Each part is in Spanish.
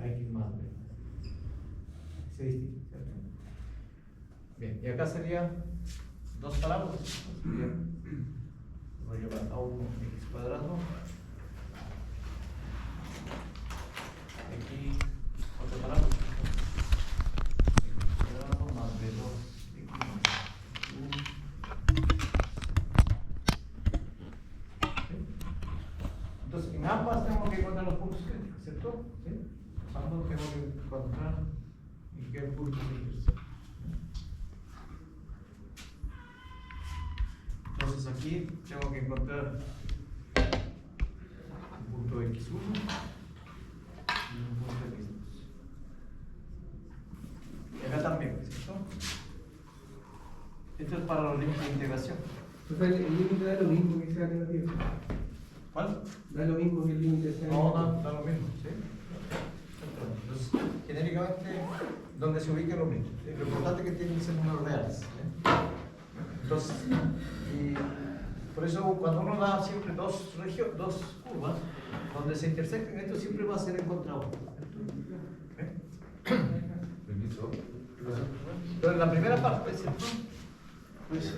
X más B. Se distingue, ¿cierto? Bien, y acá sería dos parábolas. Sería, voy a llevar a 1x cuadrado. Aquí otro parábola. X cuadrado más B2 x más 1. Entonces, en ambas tenemos que encontrar los puntos críticos, ¿cierto? ¿Sí? Ambos tenemos que encontrar en qué punto se intersectan. Entonces, aquí tengo que encontrar un punto x1 y un punto x2. Y acá también, ¿cierto? Esto es para los límites de integración. Entonces, el límite da lo mismo que sea negativo. ¿Cuál? Da lo mismo que el límite sea No, negativo. da lo mismo, ¿sí? Entonces, genéricamente, donde se ubique lo mismo. ¿Sí? Lo importante es que tienen que ser números reales. ¿Sí? Entonces, y por eso cuando uno da siempre dos curvas, donde se intersecten, esto siempre va a ser en contra uno. Permiso. Pero en la primera parte, ¿cierto? Pues,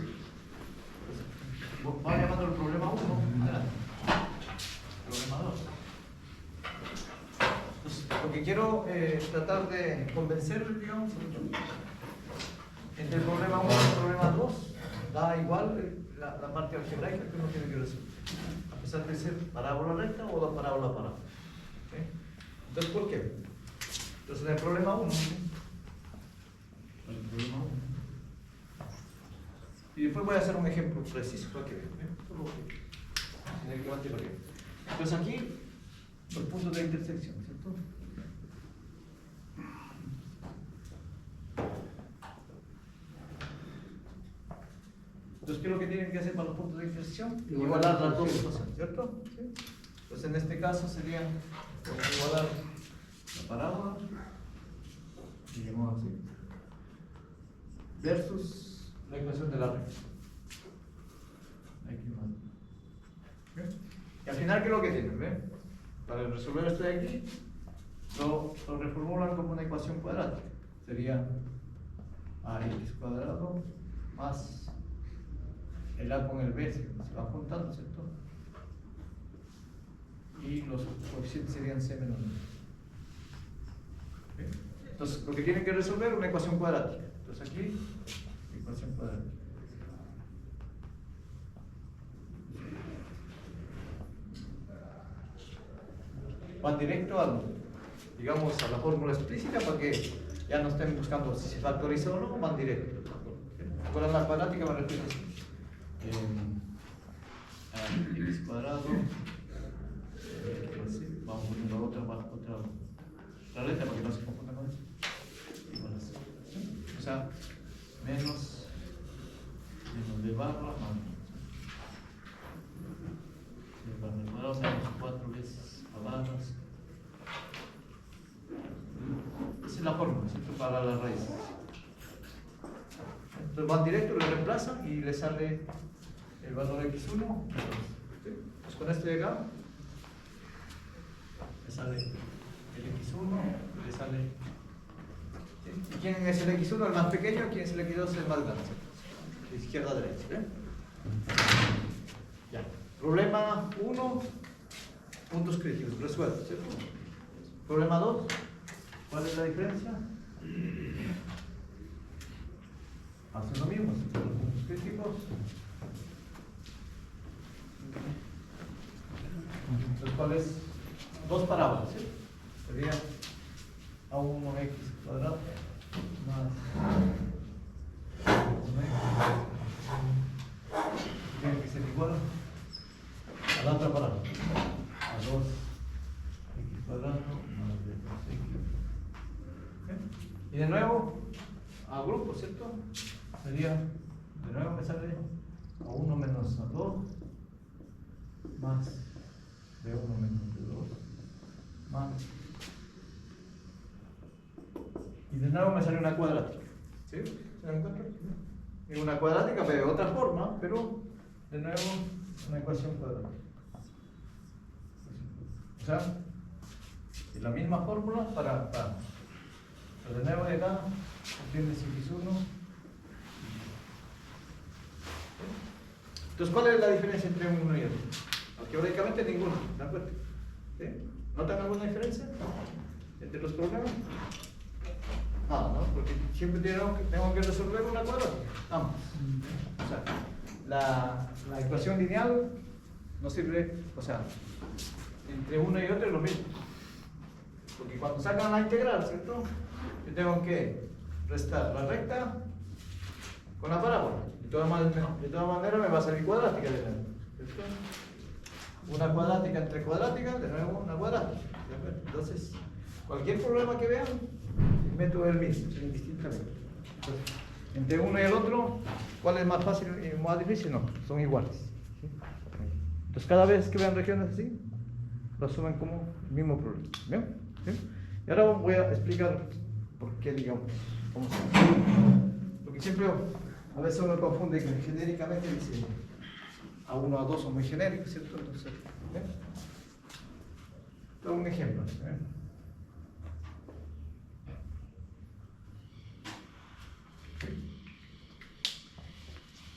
va llamando el problema 1, adelante. Problema 2. Entonces, lo que quiero tratar de convencer, digamos, entre el problema 1 y el problema 2, da igual la parte algebraica que uno tiene que resolver, a pesar de ser parábola recta o la parábola parábola. ¿Sí? Entonces, ¿por qué? Entonces, en el problema 1, y después voy a hacer un ejemplo preciso para que vean. Entonces aquí, los puntos de intersección, ¿cierto? Entonces, ¿qué es lo que tienen que hacer para los puntos de intersección? Igualar las dos situaciones, ¿cierto? ¿Sí? Pues en este caso sería igualar la parábola, digamos así, versus la ecuación de la recta. Aquí más. ¿Okay? Y al final, ¿qué es lo que tienen? ¿Ven? Para resolver esto de aquí, lo reformulan como una ecuación cuadrática. Sería ax cuadrado más el a con el b, se van juntando, ¿cierto? Y los coeficientes serían c menos 1. ¿Okay? Entonces, lo que tienen que resolver es una ecuación cuadrática. Entonces aquí, ecuación cuadrática. Van directo a la fórmula explícita para que ya no estén buscando si se factoriza o no, van directo. Ahora la cuadrática me refiero a x cuadrado, vamos poniendo otra letra para que no se confunda con eso. O sea, menos de barra más de cuadrado, o sea, 4 veces a barras. Esa es la fórmula, ¿cierto? Para las raíces. Entonces van directo, lo reemplazan y le sale el valor x1. ¿Sí? Pues con esto de acá le sale el x1, le sale. ¿Sí? ¿Quién es el x1? El más pequeño. ¿Quién es el x2? El más grande. De izquierda a derecha. ¿Eh? Ya. Problema 1, puntos críticos, resuelto, ¿cierto? Problema 2, ¿cuál es la diferencia? Hacen lo mismo, ¿cierto? Los puntos críticos. Entonces, ¿cuál es? Dos parábolas, ¿cierto? Sería a1x cuadrado más 1x. Tiene que ser igual a la otra parábola, a 2x cuadrado más de 2x. ¿Okay? Y de nuevo a grupo, ¿cierto? Sería, de nuevo me sale a 1 menos a 2 más de 1 menos de 2 más, y de nuevo me sale una cuadrática. ¿Sí? ¿Se dan cuenta? Es una cuadrática pero de otra forma, pero de nuevo una ecuación cuadrática. O sea, Y la misma fórmula para. Pero de nuevo de acá, obtienes x1. Entonces, ¿cuál es la diferencia entre uno y otro? Algebraicamente ninguna, ¿de acuerdo? ¿Sí? ¿Notan alguna diferencia entre los problemas? Nada, ¿no? Porque siempre tengo que resolver una cuadrada, ambas. O sea, la ecuación lineal no sirve, o sea, entre uno y otro es lo mismo. Porque cuando sacan la integral, ¿cierto? Yo tengo que restar la recta con la parábola. De todas maneras me va a salir cuadrática de nuevo, ¿cierto? Una cuadrática entre cuadrática, de nuevo una cuadrática. Entonces, cualquier problema que vean, el método es el mismo, indistintamente. Entonces, entre uno y el otro, ¿cuál es más fácil y más difícil? No, son iguales. ¿Sí? Entonces, cada vez que vean regiones así, lo asumen como el mismo problema. ¿Bien? ¿Sí? Y ahora voy a explicar por qué, digamos, cómo se hace. Porque siempre, a veces uno confunde que genéricamente dice A1, A2 son muy genéricos, ¿cierto? Entonces, ¿bien? Todo un ejemplo. ¿Bien?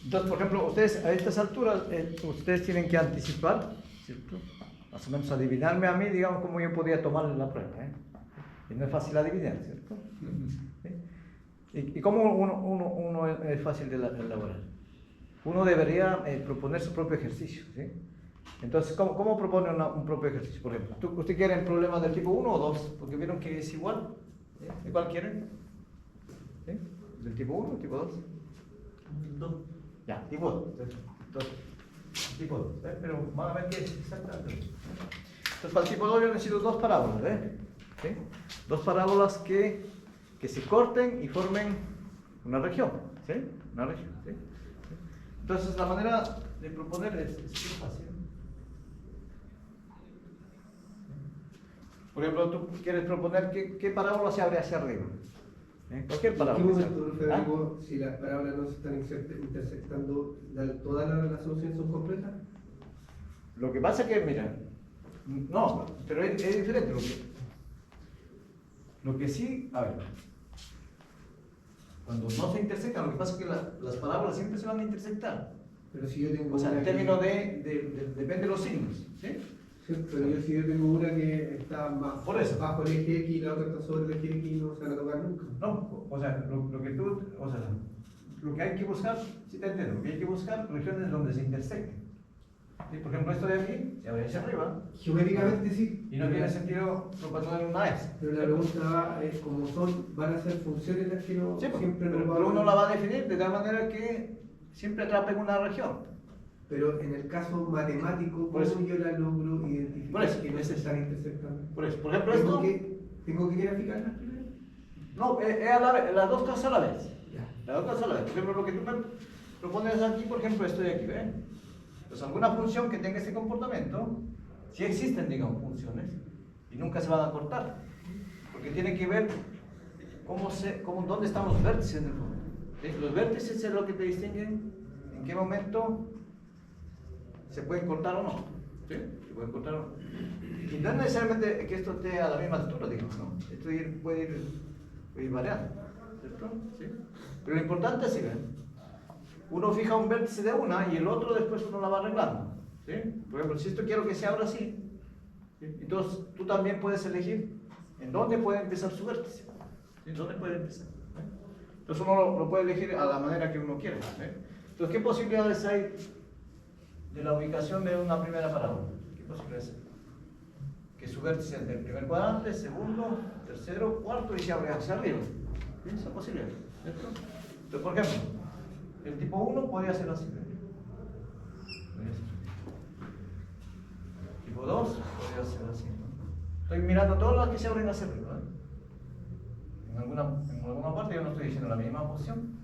Entonces, por ejemplo, ustedes a estas alturas, ustedes tienen que anticipar, ¿cierto? Más o menos adivinarme a mí, digamos, cómo yo podía tomar la prueba. Y no es fácil adivinar, ¿cierto? ¿Sí? ¿Y cómo uno es fácil de elaborar? Uno debería proponer su propio ejercicio, ¿sí? Entonces, ¿cómo propone un propio ejercicio? Por ejemplo, ¿usted quiere problemas del tipo 1 o 2? Porque vieron que es igual. ¿Sí? ¿De cuál quieren? ¿Sí? ¿Del tipo 1 o tipo 2? 2. Ya, tipo 2. Tipo 2, pero van a ver que es exactamente. Entonces, para el tipo 2 yo necesito dos parábolas, ¿sí? Dos parábolas que se corten y formen una región, ¿sí? Una región, ¿sí? Entonces, la manera de proponer es fácil. Por ejemplo, tú quieres proponer qué parábola se abre hacia arriba. Cualquier parábola. ¿En qué momento, Federico, si las parábolas no se están intersectando, todas las soluciones son completas? Lo que pasa es que, mira, no, pero es diferente. Lo que sí, a ver, cuando no se intersectan, lo que pasa es que las parábolas siempre se van a intersectar. Pero si yo tengo o sea, en una términos depende de los signos, ¿sí? Sí, pero si yo tengo una que está más Por eso. bajo el eje X y la otra está sobre el eje X, no se van a tocar nunca. No, o sea, lo que hay que buscar, si te entiendo, lo que hay que buscar regiones donde se intersecten. ¿Sí? Por ejemplo, esto de aquí se abre hacia arriba. Geométricamente sí. Y no tiene sentido proponer una S. Pero la pregunta es, como van a ser funciones las que no Sí, siempre pero uno la va a definir de tal manera que siempre atrape una región. Pero en el caso matemático, ¿cómo yo la logro identificar que no se están intersectando? Por ejemplo, esto. ¿Tengo que graficarlas primero? No, es a la vez, las dos cosas a la vez. Ya. Las dos cosas a la vez. Por ejemplo, lo que tú me propones aquí, por ejemplo, esto de aquí, ¿ves? Pues alguna función que tenga este comportamiento, si existen, digamos, funciones, y nunca se van a cortar. Porque tiene que ver dónde están los vértices en el fondo. ¿Sí? Los vértices es lo que te distinguen en qué momento se pueden cortar o no. ¿Sí? Se pueden cortar o no. Y no es necesariamente que esto esté a la misma altura, digamos, ¿no? Esto puede ir variando, ¿cierto? ¿Sí? Pero lo importante es, ¿sí? Uno fija un vértice de una y el otro después uno la va arreglando, ¿sí? Por ejemplo, si esto quiero que se abra así, ¿sí? Entonces tú también puedes elegir en dónde puede empezar su vértice, ¿sí? ¿Dónde puede empezar? ¿Sí? Entonces uno lo puede elegir a la manera que uno quiera, ¿sí? Entonces, ¿qué posibilidades hay de la ubicación de una primera parábola? ¿Qué posibilidades hay? Que su vértice es del primer cuadrante, segundo, tercero, cuarto y se abre hacia arriba. ¿Sí? Esa posibilidad, ¿cierto? Entonces, por ejemplo, el tipo 1 podría ser así. Tipo 2 podría ser así, ¿no? Estoy mirando todas las que se abren hacia arriba, ¿eh? En alguna parte yo no estoy diciendo la misma posición.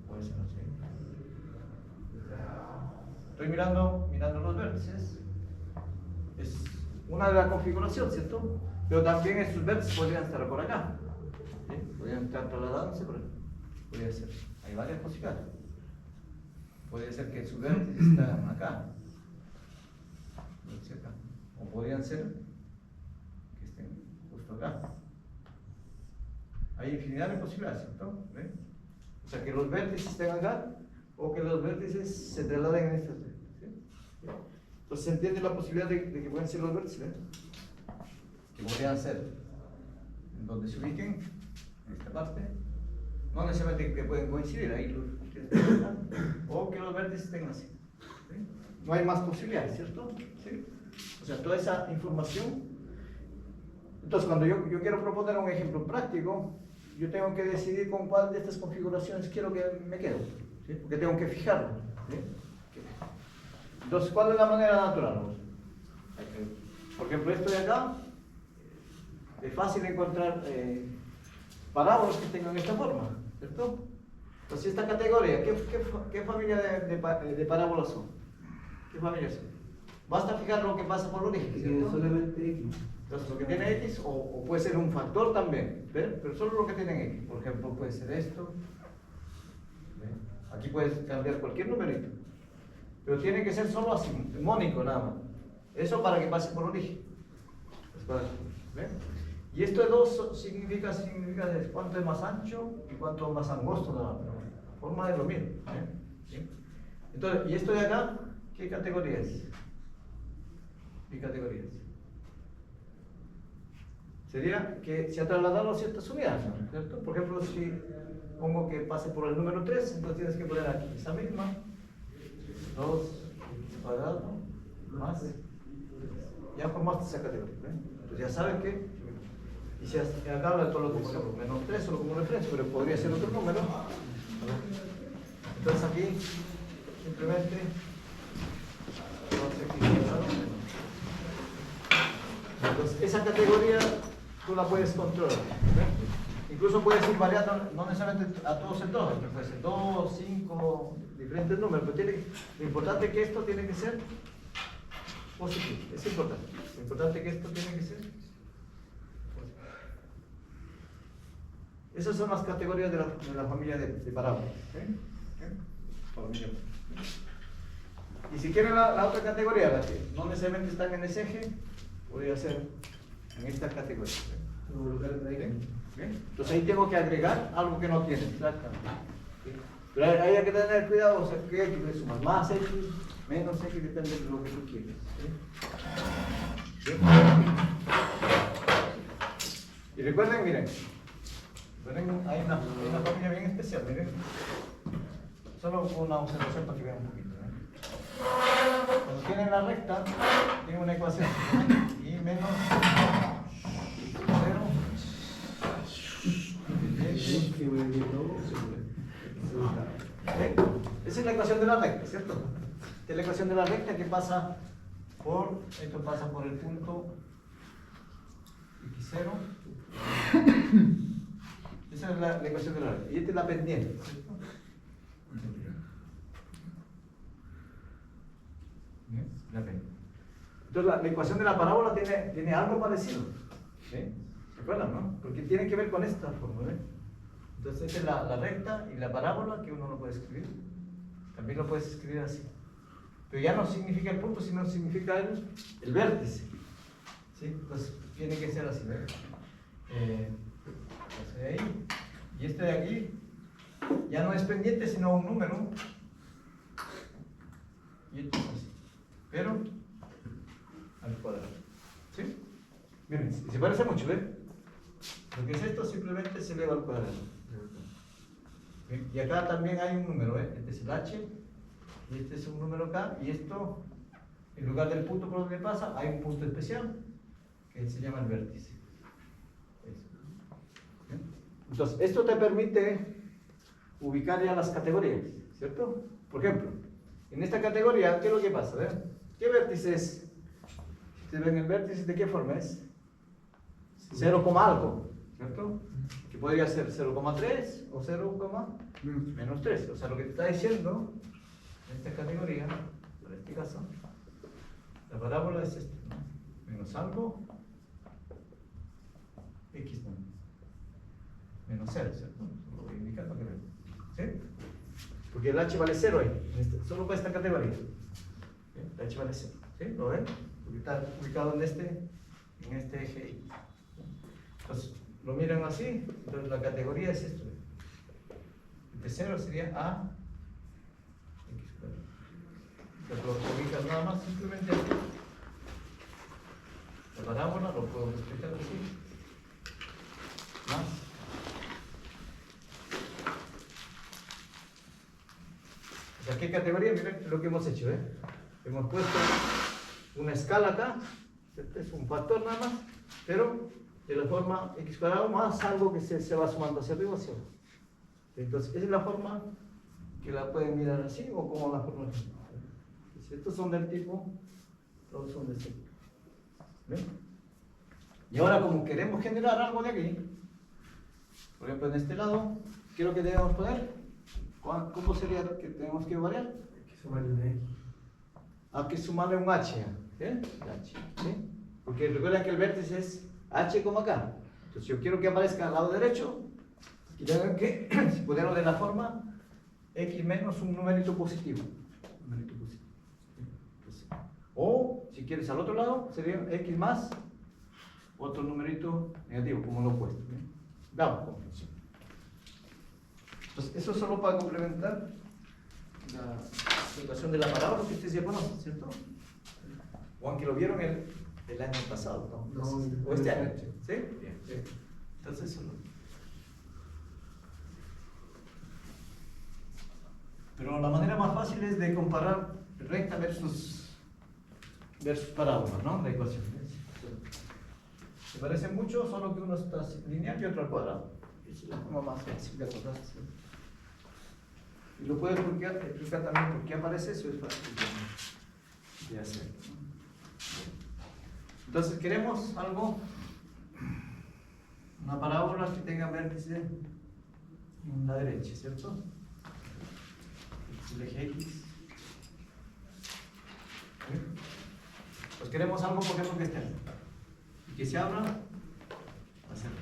Puede ser así. Estoy mirando los vértices. Es una de las configuraciones, ¿cierto? Pero también estos vértices podrían estar por acá. ¿Sí? Podrían estar trasladándose por aquí. Podría ser. Hay varias posibilidades. Puede ser que su vértice está acá. O podrían ser Hay infinidad de posibilidades, ¿cierto? ¿Ve? O sea, que los vértices estén acá o que los vértices se trasladen en esta. ¿Sí? Entonces se entiende la posibilidad de que pueden ser los vértices, ¿eh? Que podrían ser en donde se ubiquen, en esta parte, no necesariamente que pueden coincidir ahí, o que los vértices estén así. ¿Sí? No hay más posibilidades, ¿cierto? ¿Sí? O sea, toda esa información. Entonces, cuando yo quiero proponer un ejemplo práctico, yo tengo que decidir con cuál de estas configuraciones quiero que me quedo, ¿sí? Porque tengo que fijarlo, ¿sí? Entonces, ¿cuál es la manera natural? Por ejemplo, esto de acá, es fácil encontrar parábolas que tengan esta forma, ¿cierto? Entonces, esta categoría, ¿qué familia de parábolas son? ¿Qué familias son? Basta fijar lo que pasa por origen, ¿cierto? Solamente X. Entonces, lo que tiene X, o puede ser un factor también, ¿ven? Pero solo lo que tiene X. Por ejemplo, puede ser esto. ¿Ven? Aquí puedes cambiar cualquier numerito. Pero tiene que ser solo así, mónico nada más. Eso para que pase por origen. ¿Ven? Y esto de 2 significa cuánto es más ancho y cuánto es más angosto nada más. La forma es lo mismo. ¿Sí? Entonces, ¿y esto de acá? ¿Qué categoría es? ¿Qué categoría es? Sería que se ha trasladado a ciertas unidades, ¿cierto? Por ejemplo, si pongo que pase por el número 3, entonces tienes que poner aquí esa misma 2 cuadrado más, ya formaste esa categoría, ¿ven? Entonces ya sabes que, y si acá habla de todo lo que, por ejemplo, menos 3 solo como referencia, pero podría ser otro número. Entonces aquí simplemente 2x cuadrado menos. Entonces esa categoría tú la puedes controlar, ¿sí? Incluso puedes ir variando, no necesariamente a todos en todos, puede ser 2, 5, diferentes números, pero lo importante es que esto tiene que ser positivo, es importante. Lo importante es que esto tiene que ser positivo. Esas son las categorías de la familia de parábolas. ¿Sí? Y si quieren la otra categoría, la que no necesariamente están en ese eje, podría ser en esta categoría. Entonces ahí tengo que agregar algo que no tiene. Exactamente. Pero ahí hay que tener cuidado, o sea, que X le sumas más X, menos X, depende de lo que tú quieres. ¿Sí? Y recuerden, miren, hay una familia bien especial, miren. Solo una observación para que vean un poquito. Cuando tienen la recta, tienen una ecuación, y menos 0. Esa es la ecuación de la recta, ¿cierto? Esta es la ecuación de la recta que pasa por, esto pasa por el punto x0. Esa es la ecuación de la recta. Y esta es la pendiente, ¿cierto? La pendiente. Entonces la ecuación de la parábola tiene algo parecido. ¿Sí? ¿Se acuerdan, no? Porque tiene que ver con esta fórmula. Entonces esta es la recta y la parábola que uno lo puede escribir. También lo puedes escribir así. Pero ya no significa el punto, sino significa el vértice. ¿Sí? Entonces tiene que ser así, ¿ves? Entonces ahí. Y este de aquí ya no es pendiente, sino un número. Y esto es así. Pero al cuadrado. ¿Sí? Miren, se parece mucho, ¿ven? Lo que es esto simplemente se eleva al cuadrado. Y acá también hay un número, ¿eh? Este es el h, y este es un número acá, y esto, en lugar del punto por donde pasa, hay un punto especial que se llama el vértice. Entonces, esto te permite ubicar ya las categorías, ¿cierto? Por ejemplo, en esta categoría, ¿qué es lo que pasa? ¿Ven? ¿Qué vértice es? Si ven el vértice, ¿de qué forma es? 0, algo, ¿cierto? Que podría ser 0,3 o 0, menos 3. O sea, lo que te está diciendo en esta categoría, para este caso, la parábola es esta, ¿no? Menos algo, x también. Menos 0, ¿cierto? Lo voy a indicar para que vean. ¿Sí? Porque el h vale 0 ahí, solo para esta categoría. ¿Sí? El h vale 0. ¿Sí? ¿Lo ven? Porque está ubicado en este eje y. Entonces, lo mismo. miran así, entonces la categoría es esto. El tercero sería A X cuadrado. Entonces lo ubicas nada más, simplemente aquí. La parábola lo puedo explicar así. Más. O sea, ¿qué categoría? Miren lo que hemos hecho, ¿eh? Hemos puesto una escala acá, este es un factor nada más, pero de la forma x cuadrado más algo que se va sumando hacia arriba o hacia abajo. Entonces, esa es la forma que la pueden mirar así o como la forma. Si estos son del tipo, todos son de este tipo. ¿Ven? Y ahora, como queremos generar algo de aquí, por ejemplo, en este lado, ¿qué es lo que debemos poner? ¿Cómo sería que tenemos que variar? Hay que sumarle una X. Hay que sumarle un H, ¿sí? H, ¿sí? Porque recuerden que el vértice es H como acá. Entonces yo quiero que aparezca al lado derecho y tengo que, si ponerlo de la forma, X menos un numerito positivo. Entonces, o si quieres al otro lado, sería X más otro numerito negativo, como lo opuesto. Damos comprensión. Entonces, eso solo para complementar la ecuación de la parábola que ustedes ya conocen, ¿cierto? O aunque lo vieron el año pasado, ¿no? O este año, ¿sí? Bien. Sí. Entonces, eso no. Pero la manera más fácil es de comparar recta versus parábola, ¿no? La ecuación. Se parecen mucho, solo que uno está lineal y otro al cuadrado. Esa es la forma más fácil de acordarse. Y lo puedo explicar también por qué aparece eso, es fácil de hacer. Entonces queremos algo, una parábola que tenga vértice en la derecha, ¿cierto? El eje X. Pues queremos algo, por ejemplo, que esté y que se abra hacia arriba.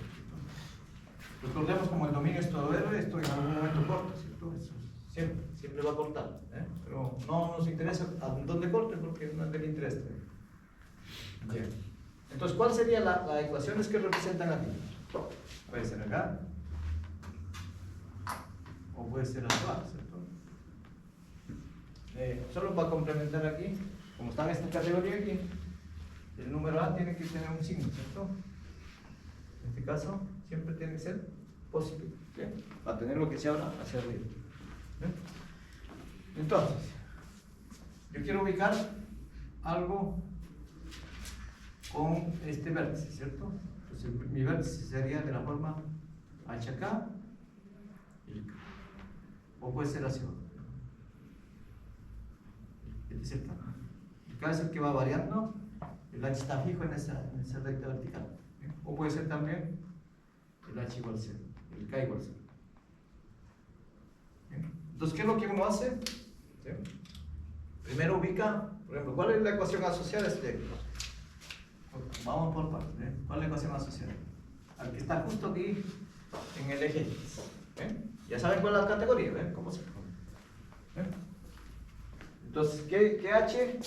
Recordemos, como el dominio es todo verde, esto en algún momento corta, ¿cierto? Eso siempre va a cortar, ¿eh? Pero no nos interesa a dónde corte porque no es del interés. Bien. Entonces, ¿cuál sería las ecuaciones que representan aquí? Puede ser acá o puede ser acá, ¿cierto? Solo para complementar aquí, como está en esta categoría aquí, el número A tiene que tener un signo, ¿cierto? En este caso, siempre tiene que ser positivo, ¿sí? Para tener lo que se abra hacia arriba. ¿Sí? Entonces, yo quiero ubicar algo con este vértice, ¿cierto? Entonces, mi vértice sería de la forma H acá y acá. O puede ser así. Acá es el que va variando, el H está fijo en esa recta vertical. ¿Sí? O puede ser también el H igual 0, el K igual 0. Entonces, ¿qué es lo que uno hace? ¿Sí? Primero ubica, por ejemplo, ¿cuál es la ecuación asociada a este? Vamos por partes. ¿Eh? ¿Cuál es la ecuación asociada? Al que está justo aquí en el eje X. Ya saben cuál es la categoría, ¿ven? ¿Cómo se pone? Entonces, ¿qué H?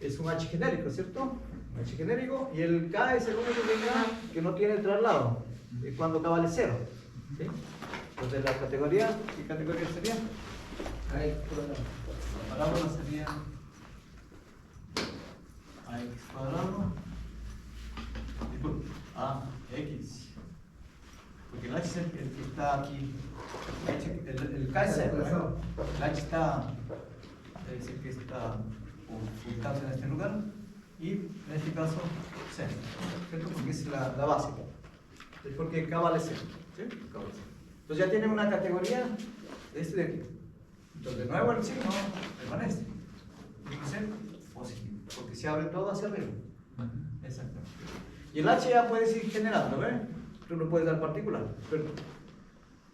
Es un H genérico, ¿cierto? Un H genérico, y el K es el único que no tiene traslado, es cuando K vale 0. ¿Sí? Entonces, la categoría, ¿qué categoría sería? Ahí, La parábola sería AX cuadrado, disculpe, AX. Porque el H es el que está aquí, el K es 0, ¿eh? El H está, es el que está ubicado en este lugar, y en este caso 0, ¿cierto? Porque es la básica. Es porque K vale 0, ¿sí? K vale 0. Entonces ya tienen una categoría de este de aquí. Entonces de nuevo el signo permanece. Tiene que ser positivo, porque se abre todo hacia arriba. Exactamente. Y el H ya puedes ir generando, ¿ves? Tú lo puedes dar particular.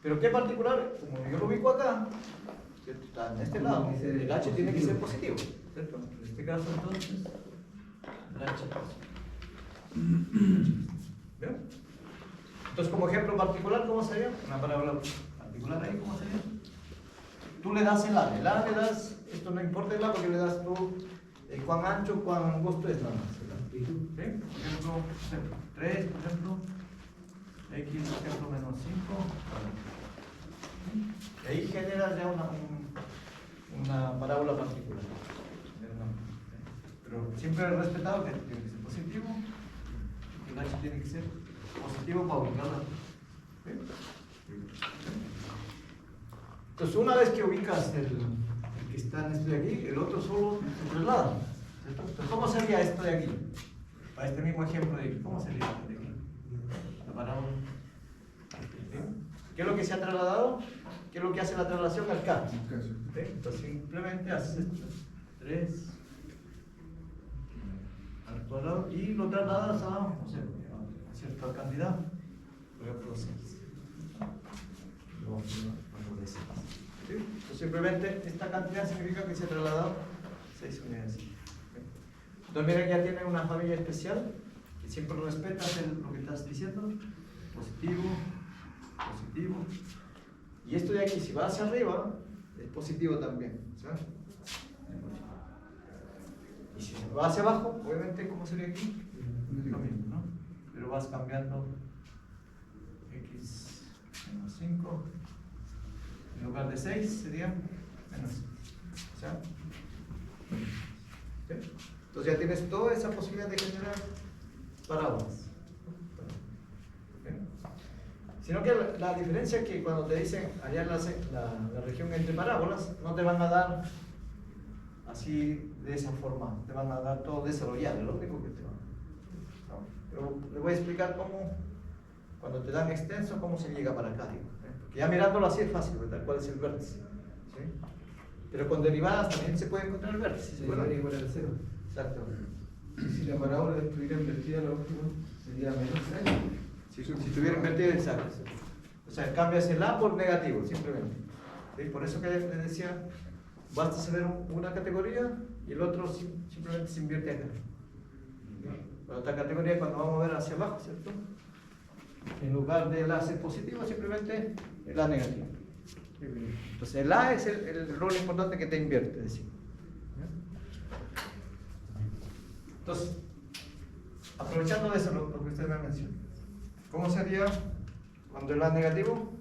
Pero ¿qué particular? Como yo lo ubico acá, ¿cierto? Está en este lado, el H tiene que ser positivo, ¿cierto? En este caso entonces, el H es positivo. ¿Ven? Entonces, como ejemplo particular, ¿cómo sería? Una parábola particular ahí, ¿cómo sería? Tú le das el A le das, esto no importa el A porque le das tú cuán ancho, cuán angosto es nada más. ¿Sí? Por ejemplo, 3, por ejemplo, X, por ejemplo, menos 5. Y ahí genera ya una parábola particular. Pero siempre he respetado que tiene que ser positivo, que el H tiene que ser positivo para ubicarla. Entonces, una vez que ubicas el que está en esto de aquí, el otro solo se traslada. Entonces, ¿cómo sería esto de aquí? Para este mismo ejemplo de aquí, ¿cómo sería esto de aquí? La parábola. ¿Qué es lo que se ha trasladado? ¿Qué es lo que hace la traslación al K? Entonces, simplemente haces esto: 3 al cuadrado y lo trasladas a, no sé, a cierta cantidad, por ejemplo 6. ¿Sí? Entonces, simplemente esta cantidad significa que se ha trasladado 6 unidades. Entonces, mira que ya tiene una familia especial que siempre respetas lo que estás diciendo: positivo, positivo. Y esto de aquí, si va hacia arriba, es positivo también. ¿Sabes? Y si va hacia abajo, obviamente, ¿cómo sería aquí? Lo mismo, ¿no? Pero vas cambiando x menos 5. En lugar de 6 sería menos 5. ¿Sí? Entonces ya tienes toda esa posibilidad de generar parábolas. Sino que la diferencia es que cuando te dicen allá en la región entre parábolas, no te van a dar así de esa forma, te van a dar todo desarrollado, es lo único que te van a dar. Pero le voy a explicar cómo, cuando te dan extenso, cómo se llega para acá. Porque ya mirándolo así es fácil, ¿verdad? ¿Cuál es el vértice? ¿Sí? Pero con derivadas también se puede encontrar el vértice. Se puede igual al 0. Exacto. Si la parábola estuviera invertida, lo óptimo sería menos 6. Si estuviera invertido, exacto. O sea, cambias el A por negativo, simplemente. ¿Sí? Por eso que les decía, basta saber una categoría y el otro simplemente se invierte acá. La otra categoría, cuando vamos a ver hacia abajo, ¿cierto? En lugar del A ser positivo, simplemente el A negativo. Entonces, el A es el rol importante que te invierte, decimos. Entonces, aprovechando de eso, lo que usted me mencionó, ¿cómo sería cuando el A es negativo?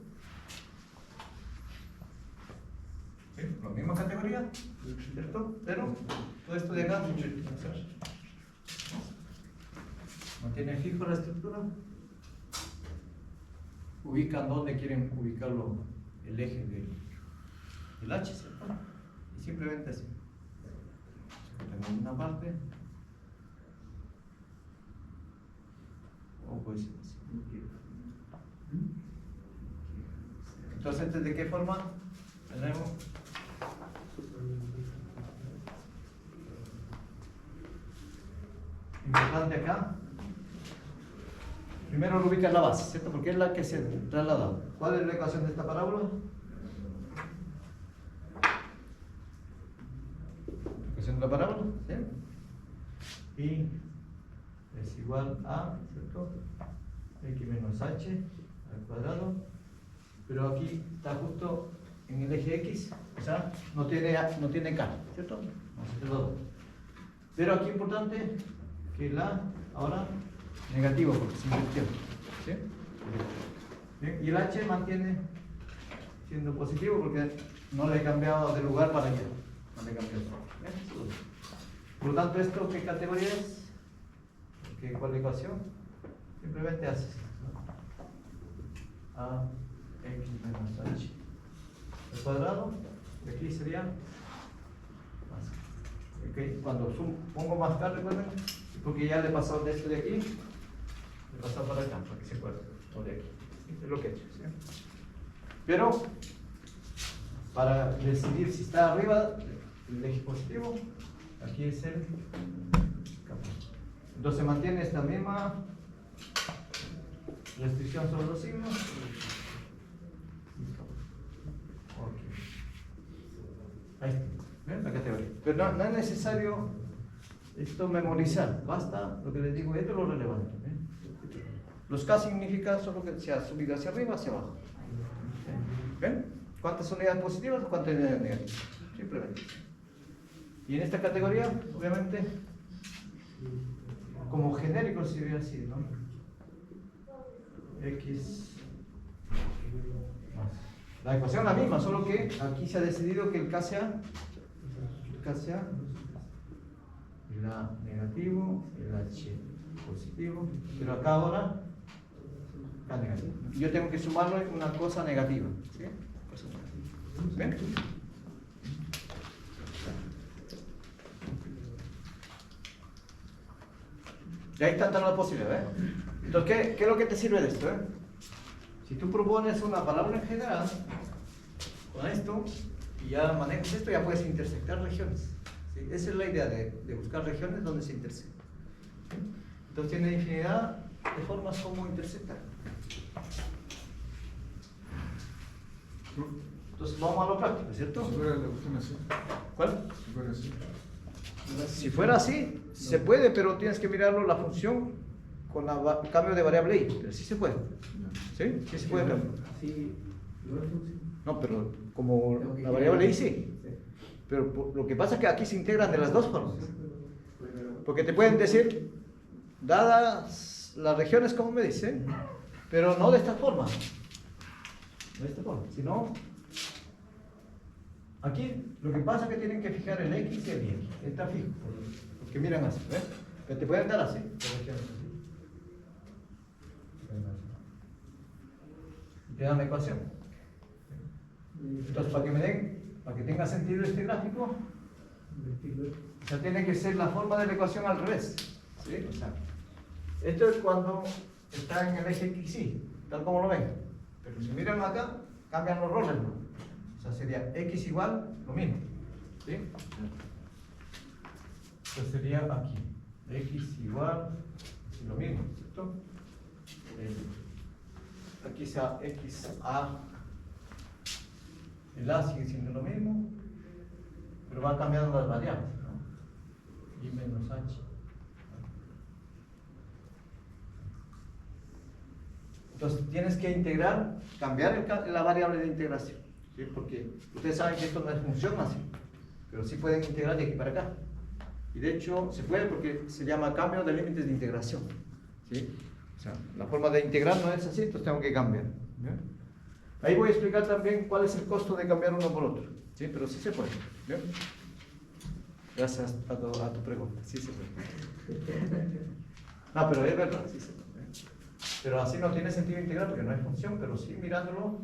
¿Sí? La misma categoría, ¿cierto? Pero todo esto de acá mantiene fijo la estructura, ubican donde quieren ubicarlo el eje del H, ¿cierto? Y simplemente así. Tengo una parte. O puede ser así. Entonces, ¿de qué forma tenemos? Importante acá. Primero lo ubica en la base, ¿cierto? Porque es la que se traslada. ¿Cuál es la ecuación de esta parábola? La ecuación de la parábola, ¿sí? Y es igual a, ¿cierto? X menos h al cuadrado. Pero aquí está justo en el eje X, o sea, no tiene K, ¿cierto? Pero aquí importante que la ahora negativo porque se invirtió. ¿Sí? Bien, y el H mantiene siendo positivo porque no le he cambiado de lugar para allá. No le he cambiado. ¿Bien? Por lo tanto, ¿esto qué categoría es? ¿Cuál ecuación? Simplemente haces, ¿no? A x menos h al cuadrado. Y aquí sería más. Okay. Cuando pongo más K, recuerden, porque ya le he pasado de esto de aquí, le he pasado para acá, para que se acuerden, o de aquí. Es lo que he hecho. ¿Sí? Pero, para decidir si está arriba el eje positivo, aquí es el campo. Entonces mantiene esta misma restricción sobre los signos. Okay. Ahí está. ¿Ven? La categoría. Pero no es necesario esto memorizar. Basta lo que les digo, esto es lo relevante. ¿Ven? Los K significa solo que se ha subido hacia arriba o hacia abajo. ¿Ven? ¿Cuántas unidades positivas o cuántas unidades negativas? Simplemente. Y en esta categoría, obviamente, como genérico se ve así, ¿no? X más. La ecuación es la misma, solo que aquí se ha decidido que el K sea el A negativo, el H positivo, pero acá ahora K negativo. Yo tengo que sumarle una cosa negativa. ¿Sí? ¿Ven? Y ahí están todas las posibilidades. Entonces, ¿qué es lo que te sirve de esto? Si tú propones una palabra en general, con esto, y ya manejas esto, ya puedes intersectar regiones. ¿Sí? Esa es la idea de buscar regiones donde se intersectan. ¿Sí? Entonces tiene infinidad de formas como intersectar. Entonces vamos a lo práctico, ¿cierto? Si fuera la cuestión así. ¿Cuál? Si fuera así. Si fuera así, se puede, pero tienes que mirarlo la función con el cambio de variable y. Pero sí se puede. ¿Sí? Sí se puede cambiar. Así no es función. No, pero como la variable y sí. Pero lo que pasa es que aquí se integran de las dos formas. Porque te pueden decir, dadas las regiones como me dicen, pero no de esta forma. No de esta forma, sino aquí lo que pasa es que tienen que fijar el X y el Y. Está fijo. Porque miran así, ¿ves? Pero te pueden dar así. Y te dan la ecuación. Entonces, para que tenga sentido este gráfico, o sea, tiene que ser la forma de la ecuación al revés. ¿Sí? O sea, esto es cuando está en el eje X, y, tal como lo ven. Pero si miran acá, cambian los roles, ¿no? O sea, sería X igual lo mismo. ¿Sí? Entonces sería aquí. X igual lo mismo, ¿cierto? Aquí sea XA. El A sigue siendo lo mismo, pero van cambiando las variables, ¿no? Y menos H. Entonces tienes que integrar, cambiar la variable de integración, ¿sí? Porque ustedes saben que esto no es función así, pero sí pueden integrar de aquí para acá. Y de hecho se puede porque se llama cambio de límites de integración, ¿sí? O sea, la forma de integrar no es así, entonces tengo que cambiar. ¿Bien? Ahí voy a explicar también cuál es el costo de cambiar uno por otro, ¿sí? Pero sí se puede. ¿Bien? Gracias a tu pregunta, sí se puede. No, pero es verdad, sí se puede. Pero así no tiene sentido integrar porque no es función, pero sí mirándolo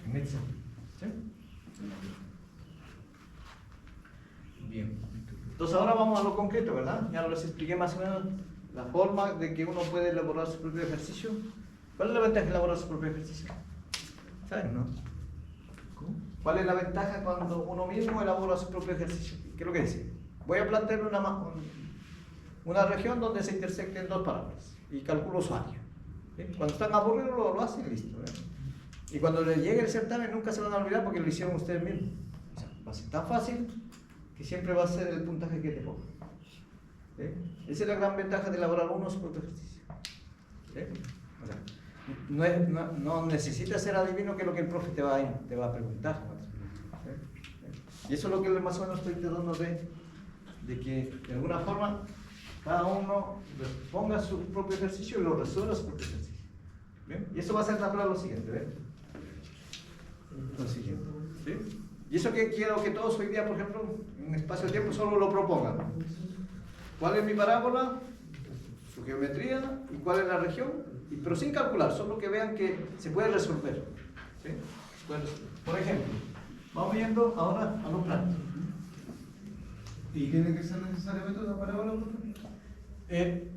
en este sentido. ¿Sí? Bien. Entonces ahora vamos a lo concreto, ¿verdad? Ya les expliqué más o menos la forma de que uno puede elaborar su propio ejercicio. ¿Cuál es la ventaja de elaborar su propio ejercicio? ¿Saben, no? ¿Cuál es la ventaja cuando uno mismo elabora su propio ejercicio? ¿Qué es lo que dice? Voy a plantear una región donde se intersecten dos parábolas y calculo su área. ¿Sí? Cuando están aburridos lo hacen listo. Y cuando les llegue el certamen nunca se van a olvidar porque lo hicieron ustedes mismos. O sea, va a ser tan fácil que siempre va a ser el puntaje que te pongan. ¿Sí? Esa es la gran ventaja de elaborar uno su propio ejercicio. ¿Sí? O sea, no necesitas ser adivino que es lo que el profe te va a preguntar. ¿Sí? Y eso es lo que más o menos estoy tratando de que de alguna forma cada uno ponga su propio ejercicio y lo resuelva su propio ejercicio. ¿Bien? Y eso va a ser natural lo siguiente. ¿Ven? Lo siguiente. ¿Sí? Y eso que quiero que todos hoy día, por ejemplo, en un espacio de tiempo solo lo propongan. ¿Cuál es mi parábola? Su geometría y cuál es la región, pero sin calcular, solo que vean que se puede resolver. ¿Sí? Se puede resolver. Por ejemplo, vamos viendo ahora a lo práctico. ¿Y tiene que ser necesariamente una parábola?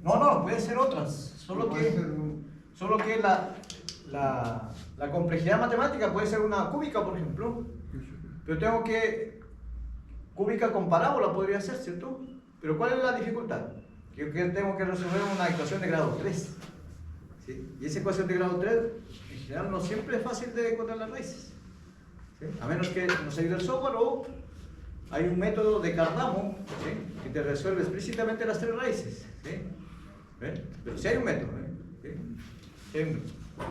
No, puede ser otras, solo que la complejidad matemática puede ser una cúbica, por ejemplo, pero tengo que, cúbica con parábola podría ser, ¿cierto? Pero ¿cuál es la dificultad? Que tengo que resolver una ecuación de grado 3. ¿Sí? Y esa ecuación de grado 3, en general, no siempre es fácil de encontrar las raíces. ¿Sí? A menos que nos ayude el software o hay un método de Cardano, ¿sí? Que te resuelve explícitamente las tres raíces. ¿Sí? ¿Ven? Pero si hay un método. ¿Sí?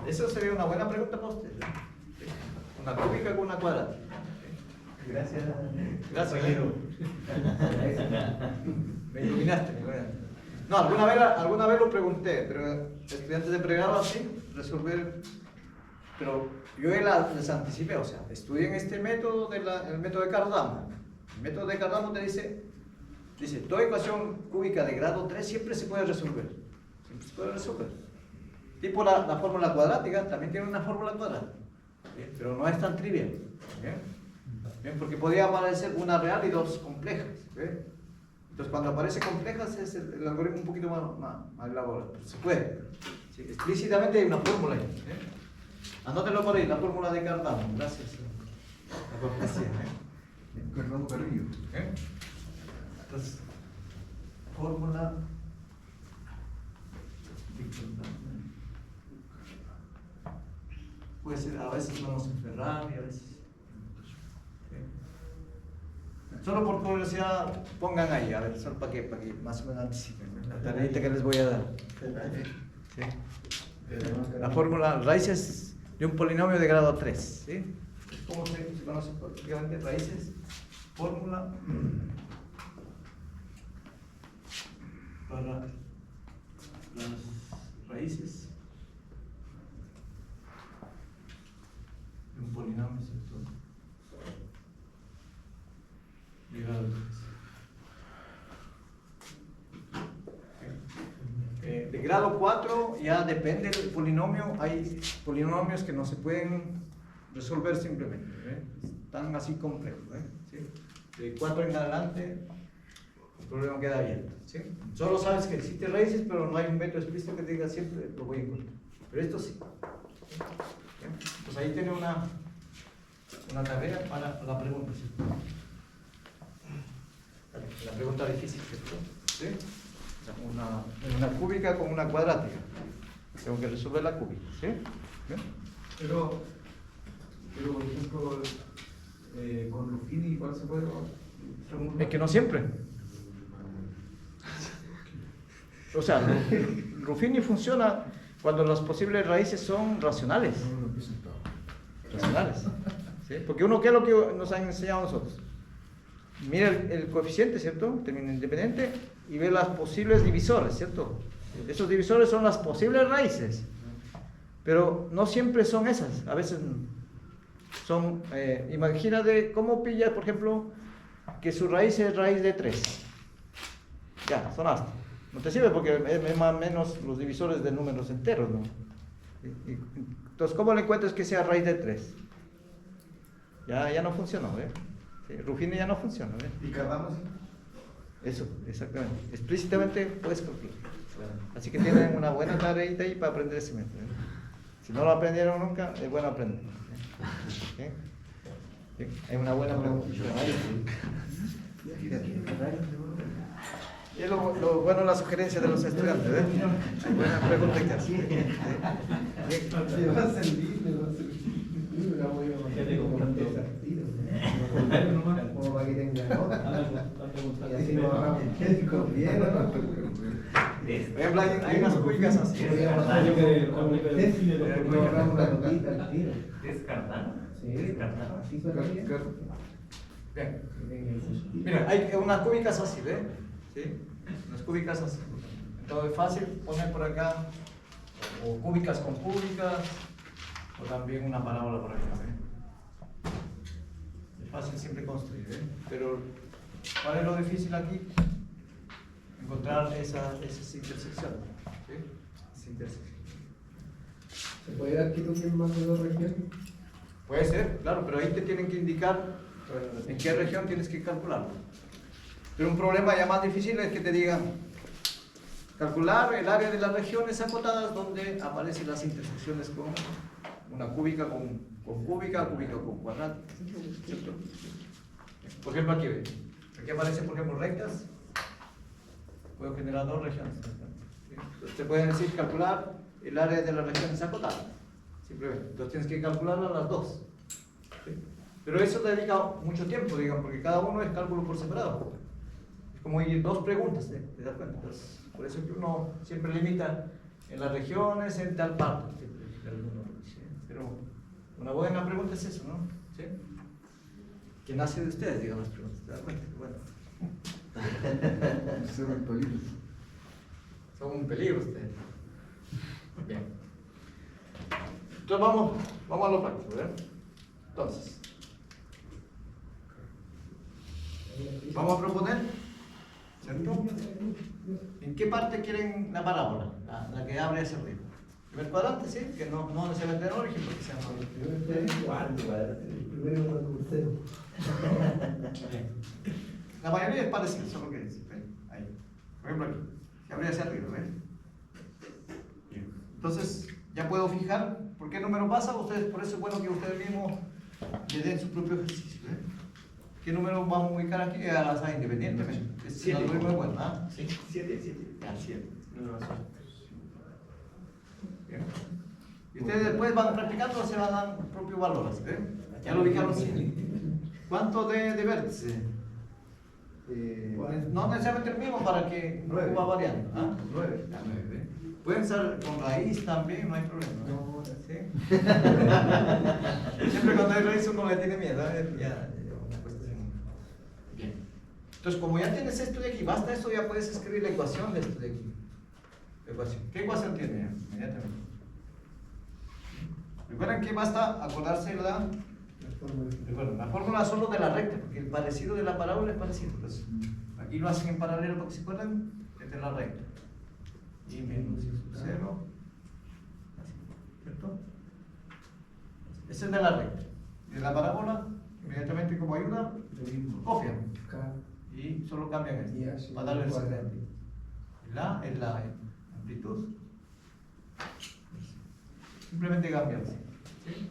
Esa sería una buena pregunta para ustedes. ¿Sí? Una cúbica con una cuadrada. ¿Sí? Gracias. Gracias, Guido. Me iluminaste. No, alguna vez lo pregunté, pero estudiantes de pregrado así, resolver, pero yo les anticipé, o sea, estudien este método, el método de Cardano. El método de Cardano te dice, toda ecuación cúbica de grado 3 siempre se puede resolver. Siempre se puede resolver. Tipo la fórmula cuadrática, también tiene una fórmula cuadrática, ¿bien? Pero no es tan trivial. ¿Bien? ¿Bien? Porque podría aparecer una real y dos complejas. ¿Bien? Entonces, cuando aparece complejas es el algoritmo un poquito más elaborado. Pero se puede. Sí, explícitamente hay una fórmula ahí. Anótelo por ahí, la fórmula de Cardano. Gracias. La cortesía. Cardano Carrillo. Entonces, fórmula de Cardano. Puede ser, a veces vamos en Ferrari, a veces. Solo por curiosidad, pongan ahí, a ver, solo para que más o menos anticipen la tareita que les voy a dar. ¿Sí? La fórmula, raíces de un polinomio de grado 3. ¿Sí? ¿Cómo se conoce prácticamente? Raíces, fórmula para las raíces de un polinomio, ¿cierto? De grado 3. De grado 4 ya depende del polinomio. Hay polinomios que no se pueden resolver simplemente, están así complejos. ¿Sí? De 4 en adelante el problema queda abierto. ¿Sí? Solo sabes que existen raíces, pero no hay un método explícito que te diga siempre lo voy a encontrar. Pero esto sí. Pues ahí tiene una tarea para la pregunta. ¿Sí? La pregunta difícil, ¿cierto? ¿Sí? O sea, una cúbica con una cuadrática. Tengo que resolver la cúbica. ¿Sí? ¿Bien? Pero por ejemplo, con Ruffini, ¿cuál se puede? Es que no siempre. O sea, Ruffini funciona cuando las posibles raíces son racionales. Racionales. ¿Sí? Porque uno, ¿qué es lo que nos han enseñado a nosotros? Mira el coeficiente, ¿cierto? Término independiente, y ve las posibles divisores, ¿cierto? Esos divisores son las posibles raíces, pero no siempre son esas. A veces son, imagínate cómo pillas, por ejemplo, que su raíz es raíz de 3. Ya, sonaste. No te sirve porque es más o menos los divisores de números enteros, ¿no? Entonces, ¿cómo le encuentras que sea raíz de 3? Ya no funcionó, ¿eh? Sí, Ruffini ya no funciona, ¿eh? ¿Y Cardano sí? Eso, exactamente. Explícitamente puedes calcular. Así que tienen una buena tareita ahí para aprender ese método. Si no lo aprendieron nunca, es bueno aprender. ¿Sí? ¿Sí? Es una buena pregunta. Y es lo bueno la sugerencia de los estudiantes, ¿eh? Buena pregunta que hacen. Le va a servir. Como para que tenga nota. Y así nos ahorramos tiempo. Por ejemplo, hay unas cúbicas así. Nos ahorramos una notita al tiro. ¿Es Cardano? Sí, ¿Es Cardano? así suena bien. Bien. Mira, hay unas cúbicas así, ¿ves? ¿Sí? Unas cúbicas así. Entonces es fácil poner por acá o cúbicas con cúbicas o también una parábola por acá, ¿ves? Es fácil siempre construir, ¿ves? Pero ¿cuál es lo difícil aquí? Encontrar esas intersecciones, ¿sí? Esa intersección. ¿Se puede dar que tú tienes más de 2 regiones? Puede ser, claro, pero ahí te tienen que indicar en qué región tienes que calcularlo. Pero un problema ya más difícil es que te digan calcular el área de las regiones acotadas donde aparecen las intersecciones con una cúbica con cúbica, cúbica con cuadrática. ¿Cierto? Por ejemplo, aquí ve. Aquí aparecen, por ejemplo, rectas. Puedo generar 2 regiones. Entonces te pueden decir calcular el área de las regiones acotadas. Simplemente. Entonces tienes que calcularlas las 2. ¿Sí? Pero eso te dedica mucho tiempo, digamos, porque cada uno es cálculo por separado. Es como ir 2 preguntas, ¿te das cuenta? Entonces, por eso que uno siempre limita en las regiones, en tal parte. ¿Sí? Pero una buena pregunta es eso, ¿no? ¿Sí? Que nace de ustedes, digamos, las preguntas. ¿Te das cuenta? Bueno. Son un peligro ustedes. Bien. Entonces vamos a lo práctico, ¿verdad? Entonces, vamos a proponer, ¿cierto? ¿En qué parte quieren la parábola? La que abre hacia arriba. Primer cuadrante, ¿sí? Que no necesariamente en origen porque sea mal. El primero con el tercero. La mayoría es parecida, eso es lo que dice. ¿Ven? Ahí. Por ejemplo aquí. Que abre hacia arriba, ¿ven? Bien. Entonces, ya puedo fijar por qué número pasa. Ustedes, por eso es bueno que ustedes mismos le den su propio ejercicio. ¿Ven? ¿Qué número vamos a ubicar aquí? A la sala independientemente. Es 7. El es bueno, ¿ah? ¿Sí? 7. Ya, 7. Bien. Y ustedes después van practicando, se van a dar propios valores. ¿Ven? Ya lo ubicaron 7. ¿Cuánto de vértice? No necesariamente el mismo para que no va variando. ¿Ah? 9. Ya, 9. Pueden ser con raíz también, no hay problema. ¿No? ¿Sí? Siempre cuando hay raíz uno le tiene miedo. Ya, una cuestión. Bien. Entonces, como ya tienes esto de aquí, basta eso, ya puedes escribir la ecuación de esto de aquí. Ecuación. ¿Qué ecuación tiene? Inmediatamente. Recuerden que basta acordarse la fórmula solo de la recta, porque el parecido de la parábola es parecido. Entonces, aquí lo hacen en paralelo para que se acuerden, esta es la recta. Y menos 0. ¿Cierto? Esa es de la recta. De la parábola, inmediatamente como ayuda, copian. Y solo cambian esto. Para darle el sentido. La es la amplitud. Simplemente cambian. ¿Sí?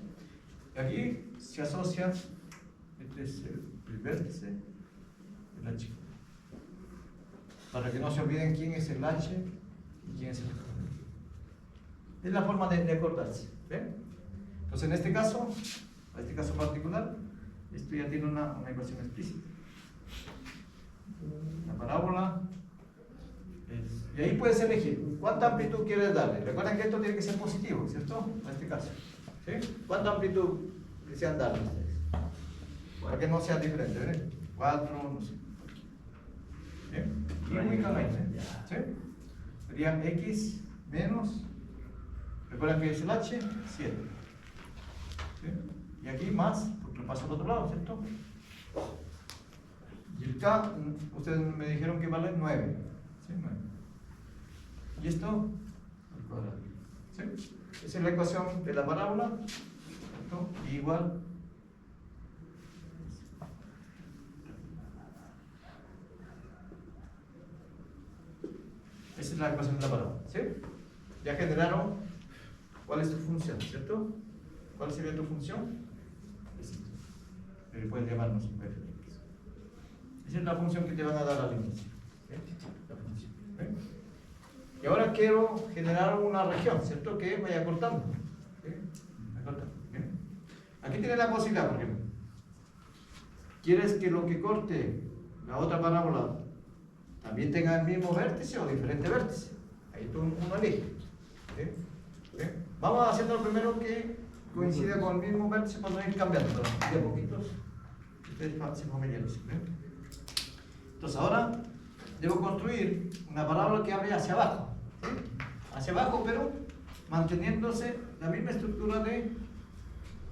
Y aquí se asocia, este es el vértice, el H. Para que no se olviden quién es el H y quién es el H. Es la forma de acordarse. ¿Ven? Entonces en este caso particular, esto ya tiene una ecuación explícita. La parábola es, y ahí puedes elegir cuánta amplitud quieres darle. Recuerden que esto tiene que ser positivo, ¿cierto? En este caso. ¿Sí? ¿Cuánta amplitud desean darle ustedes? Para que no sea diferente, ¿ven? 4, no sé. ¿Bien? Y únicamente, ¿sí? Sería X menos, recuerden que es el H, 7. ¿Sí? Y aquí más, porque lo paso al otro lado, ¿cierto? Y el K, ustedes me dijeron que vale 9. ¿Sí? 9. Y esto, al cuadrado. ¿Sí? Esa es la ecuación de la parábola, ¿cierto? Igual. Esa es la ecuación de la parábola, ¿sí? Ya generaron cuál es tu función, ¿cierto? ¿Cuál sería tu función? Puedes llamarnos un f. Esa es la función que te van a dar al inicio. ¿Sí? Y ahora quiero generar una región, ¿cierto? Que vaya cortando. ¿Sí? ¿Bien? Aquí tienes la posibilidad, por ejemplo. ¿Quieres que lo que corte la otra parábola también tenga el mismo vértice o diferente vértice? Ahí tú uno elige. ¿Sí? ¿Sí? Vamos haciendo lo primero que coincida con el mismo vértice para no ir cambiando. De poquitos, ustedes se familiaricen. Entonces ahora debo construir una parábola que abre hacia abajo. ¿Sí? Hacia abajo, pero manteniéndose la misma estructura de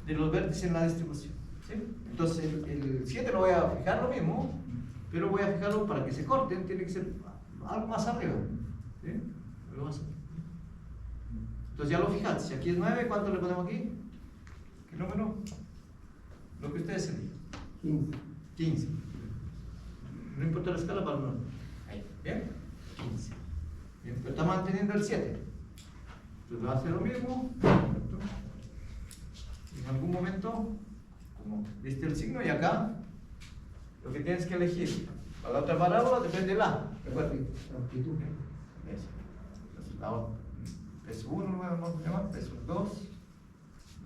los vértices en la distribución. ¿Sí? Entonces el 7 lo voy a fijar lo mismo, pero voy a fijarlo para que se corten, tiene que ser algo más arriba. ¿Sí? Algo más arriba. Entonces ya lo fijaste, si aquí es 9, ¿cuánto le ponemos aquí? ¿Qué número? Lo que ustedes eligen. 15. No importa la escala para uno. Ahí, ¿bien? 15. Bien, pero está manteniendo el 7. Entonces va a hacer lo mismo. En algún momento, como viste el signo, y acá lo que tienes que elegir para la otra parábola depende de la amplitud. Entonces la otra. Peso 1 lo vamos a llamar, peso 2.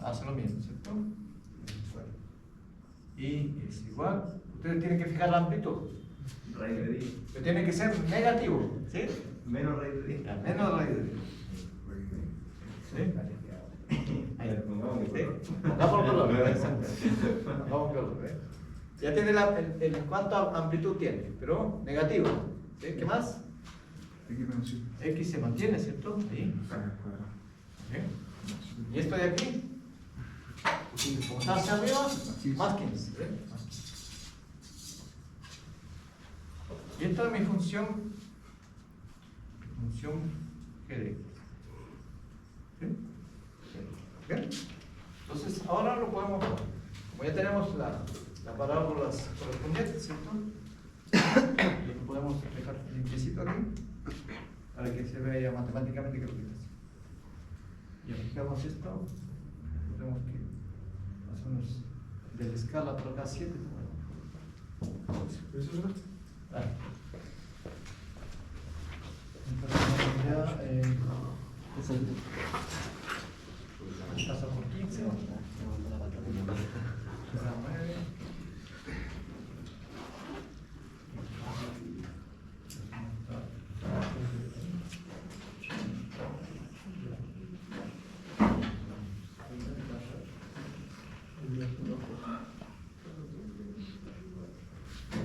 Hace lo mismo, ¿cierto? Y es igual. Ustedes tienen que fijar la amplitud. Raíz de 10. Que tiene que ser negativo, ¿sí? Menos raíz de 10. Menos raíz de 10. ¿Sí? Ahí. Pongámoslo color. Pongámoslo color. Ya tiene ¿cuánta amplitud tiene? Pero negativo. ¿Sí? ¿Qué más? X menos 7. X se mantiene, ¿cierto? Ahí. Cuadrado. Bien. Y esto de aquí, como está hacia arriba, más 15. ¿Ven? Y esta es mi función G de X. ¿Sí? Bien. Entonces, ahora lo podemos, como ya tenemos las parábolas correspondientes, ¿cierto? Y lo podemos dejar limpiecito aquí para que se vea matemáticamente qué es lo que está haciendo. Y aplicamos esto, tenemos que más o menos de la escala por acá 7. ¿Eso es verdad? Vale. Entonces ya pasa por 15. Será 9.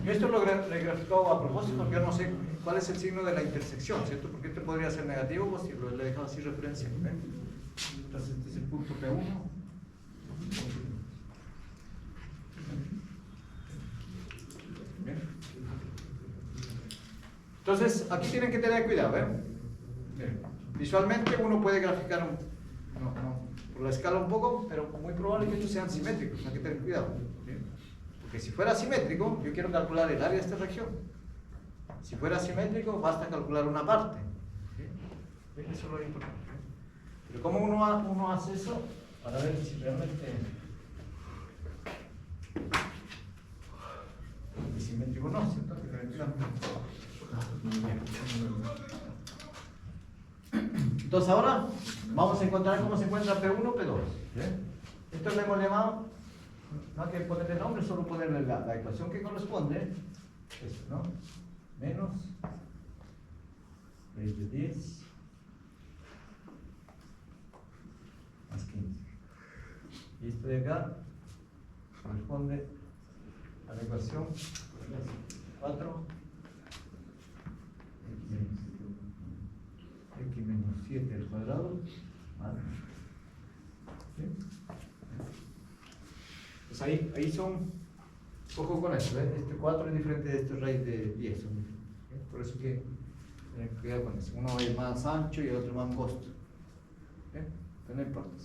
Yo esto lo he graficado a propósito porque yo no sé cuál es el signo de la intersección, ¿cierto? Porque este podría ser negativo, pues si lo he dejado así referencia. ¿Eh? Entonces este es el punto P1. Bien. Entonces aquí tienen que tener cuidado, ¿ven? Bien. Visualmente uno puede graficar por la escala un poco, pero muy probable que estos sean simétricos, hay que tener cuidado. ¿Bien? Porque si fuera simétrico, yo quiero calcular el área de esta región. Si fuera simétrico, basta calcular una parte. ¿Sí? Eso es lo importante. Pero ¿cómo uno hace eso? Para ver si realmente es simétrico o no, ¿cierto? Entonces ahora vamos a encontrar cómo se encuentra P1, P2. ¿Sí? Esto le hemos llamado, no hay que ponerle nombre, solo ponerle la ecuación que corresponde. Eso, ¿no? Menos raíz de 10 más 15. Y esto de acá corresponde a la ecuación 4 x menos 7 al cuadrado más. ¿Sí? Pues ahí son, ojo con eso, ¿ves? Este 4 es diferente de este raíz de 10, son diferentes, ¿sí? Por eso que tener cuidado con eso. Uno es más ancho y el otro más angosto, ¿sí? Pero no importa.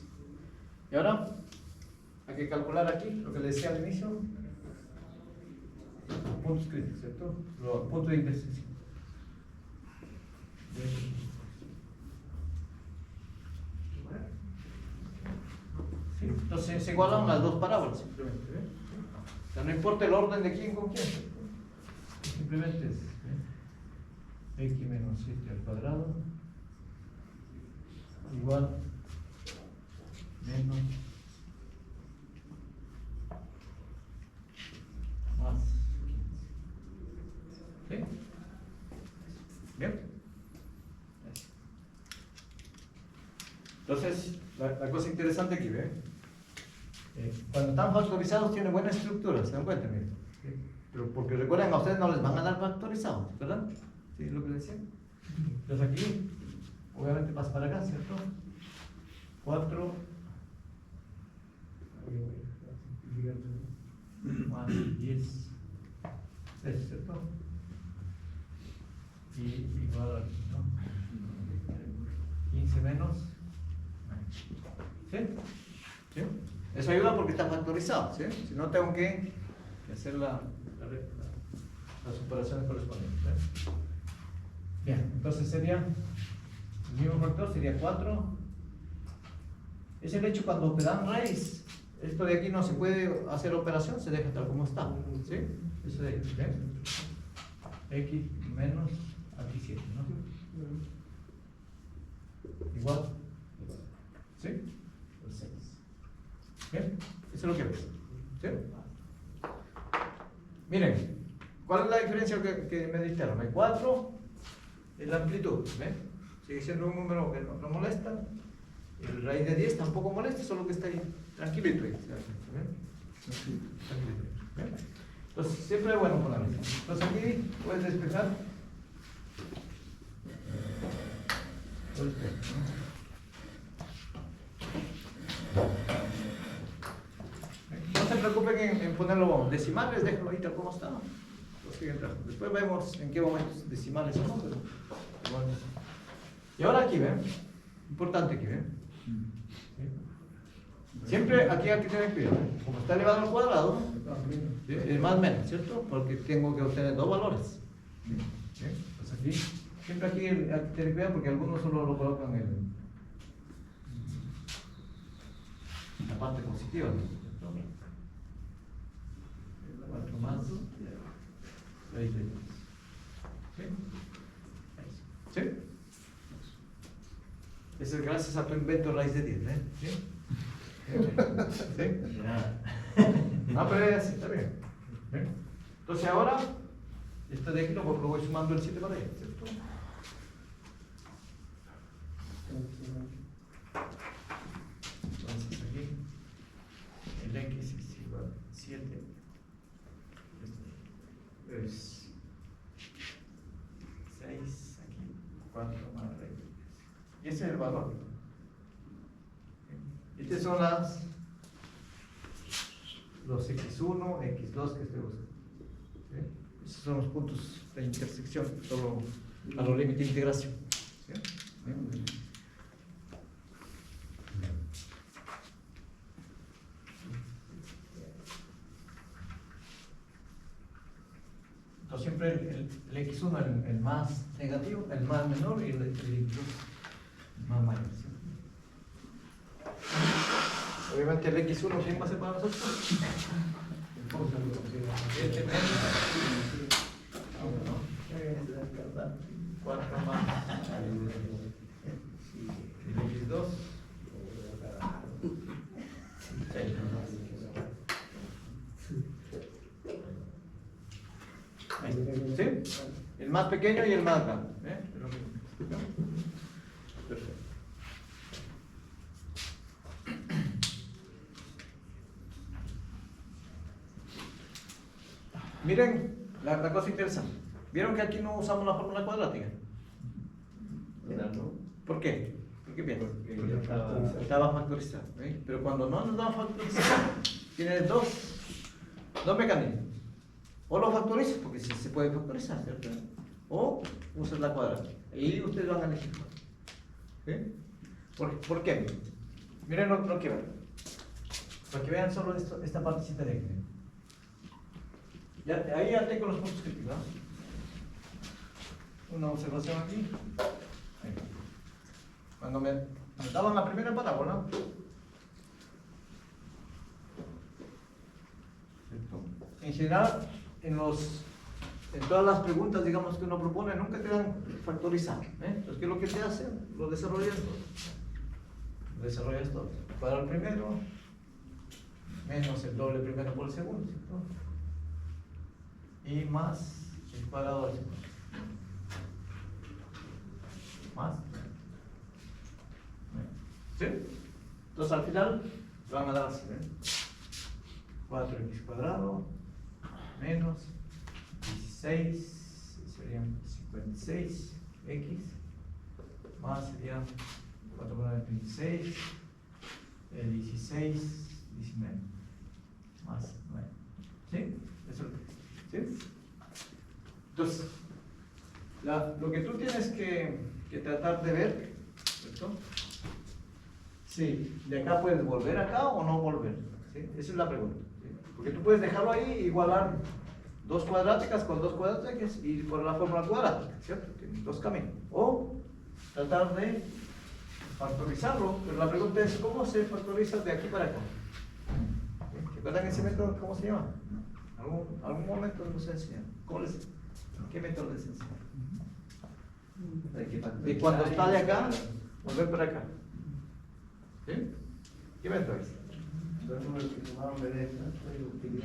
Y ahora hay que calcular aquí lo que les decía al inicio, los puntos críticos, ¿cierto? Los puntos de intersección. Sí, entonces se igualan las dos parábolas simplemente. ¿Ve? O sea, no importa el orden de quién con quién. Simplemente es x menos 7 al cuadrado igual menos más 15. ¿Sí? ¿Bien? Entonces, la cosa interesante aquí, ¿ve? Cuando están factorizados tienen buena estructura, ¿se dan cuenta? Miren. Pero porque recuerden, a ustedes no les van a dar factorizados, ¿verdad? ¿Sí es lo que les decía? Entonces aquí, obviamente vas para acá, ¿cierto? 4 más 10 es, ¿cierto? Y igual aquí, ¿no? 15 menos. ¿Sí? ¿Sí? Eso ayuda porque está factorizado, ¿sí? Si no tengo que hacer las operaciones correspondientes. ¿Sí? Bien, entonces sería el mismo factor, sería 4. Es el hecho cuando te dan raíz, esto de aquí no se puede hacer operación, se deja tal como está, ¿sí? Eso de aquí, ¿ven? X menos aquí 7, ¿no? Igual, ¿sí? 6. ¿Bien? Eso es lo que ves, ¿sí? Miren, ¿cuál es la diferencia que me dijeron? El 4 es la amplitud, ¿ven? Sigue siendo un número que no molesta. El raíz de 10 tampoco molesta, solo que está ahí tranquilito. ¿Ven? Tranquilito. ¿Ven? Entonces, siempre es bueno ponerlo. Entonces aquí puedes despejar todo el espectro, ¿no? No se preocupen en ponerlo decimales, déjenlo ahí tal como está. Después vemos en qué momentos decimales o no, pero bueno. Y ahora aquí, ¿ven? Importante aquí, ¿ven? Siempre aquí hay que tener cuidado, ¿eh? Como está elevado al cuadrado, ¿sí? Es más o menos, ¿cierto? Porque tengo que obtener dos valores. ¿Sí? Pues aquí, siempre aquí hay que tener cuidado porque algunos solo lo colocan en la parte positiva, ¿no? 4 más 6 de 10. ¿Sí? ¿Sí? Eso es gracias a tu invento raíz de 10, ¿eh? ¿Sí? ¿Sí? Ah, pero es así, está bien. ¿Sí? Entonces ahora, esto de aquí lo voy sumando el 7 para allá, ¿cierto? Entonces aquí, el x es igual a 7. Es 6, aquí 4 más 3. Y ese es el valor. Estas son los x1, x2 que estoy buscando. ¿Sí? Esos son los puntos de intersección, solo a los límites de integración. ¿Sí? Entonces siempre el x1 el más negativo, el más menor y el x2 más mayor. ¿Sí? Obviamente el x1, ¿quién va a ser para nosotros? Este menos 4 más el x2 6. ¿Sí? El más pequeño y el más grande. Perfecto. Miren la cosa interesante. ¿Vieron que aquí no usamos la fórmula cuadrática? ¿Por qué? ¿Por qué piensan? Porque estaba factorizado. ¿Eh? Pero cuando no nos da factorizado, tiene dos mecanismos. O lo factorizas, porque si se puede factorizar, ¿cierto? O usas la cuadrática. Y ustedes van a elegir. ¿Sí? ¿Por qué? Miren lo que ven. Para que vean solo esta partecita de aquí. Ahí ya tengo los puntos críticos, ¿no? Una observación aquí. Cuando me daban la primera parábola, en general, en todas las preguntas, digamos, que uno propone, nunca te dan factorizar. Entonces, ¿qué es lo que te hacen? Lo desarrollas todo. Lo desarrollas todo. Para el primero, menos el doble primero por el segundo, ¿cierto? Y más el cuadrado del segundo. Más. ¿Sí? Entonces al final van a dar así, ¿ven? 4x cuadrado menos 16 serían 56x más serían 4 por 26 el 16 19 más 9. ¿Sí? Eso es lo que ¿sí? Entonces, lo que tú tienes que tratar de ver, ¿cierto? Sí, de acá puedes volver acá o no volver. ¿Sí? Esa es la pregunta. ¿Sí? Porque tú puedes dejarlo ahí e igualar dos cuadráticas con dos cuadráticas y por la fórmula cuadrática, ¿cierto? Tienes dos caminos. O tratar de factorizarlo, pero la pregunta es ¿cómo se factoriza de aquí para acá? ¿Se acuerdan ese método? ¿Cómo se llama? ¿Algún momento nos enseñan? ¿Qué método les enseñan? De cuando está de acá, volver para acá. ¿Sí? ¿Qué método es?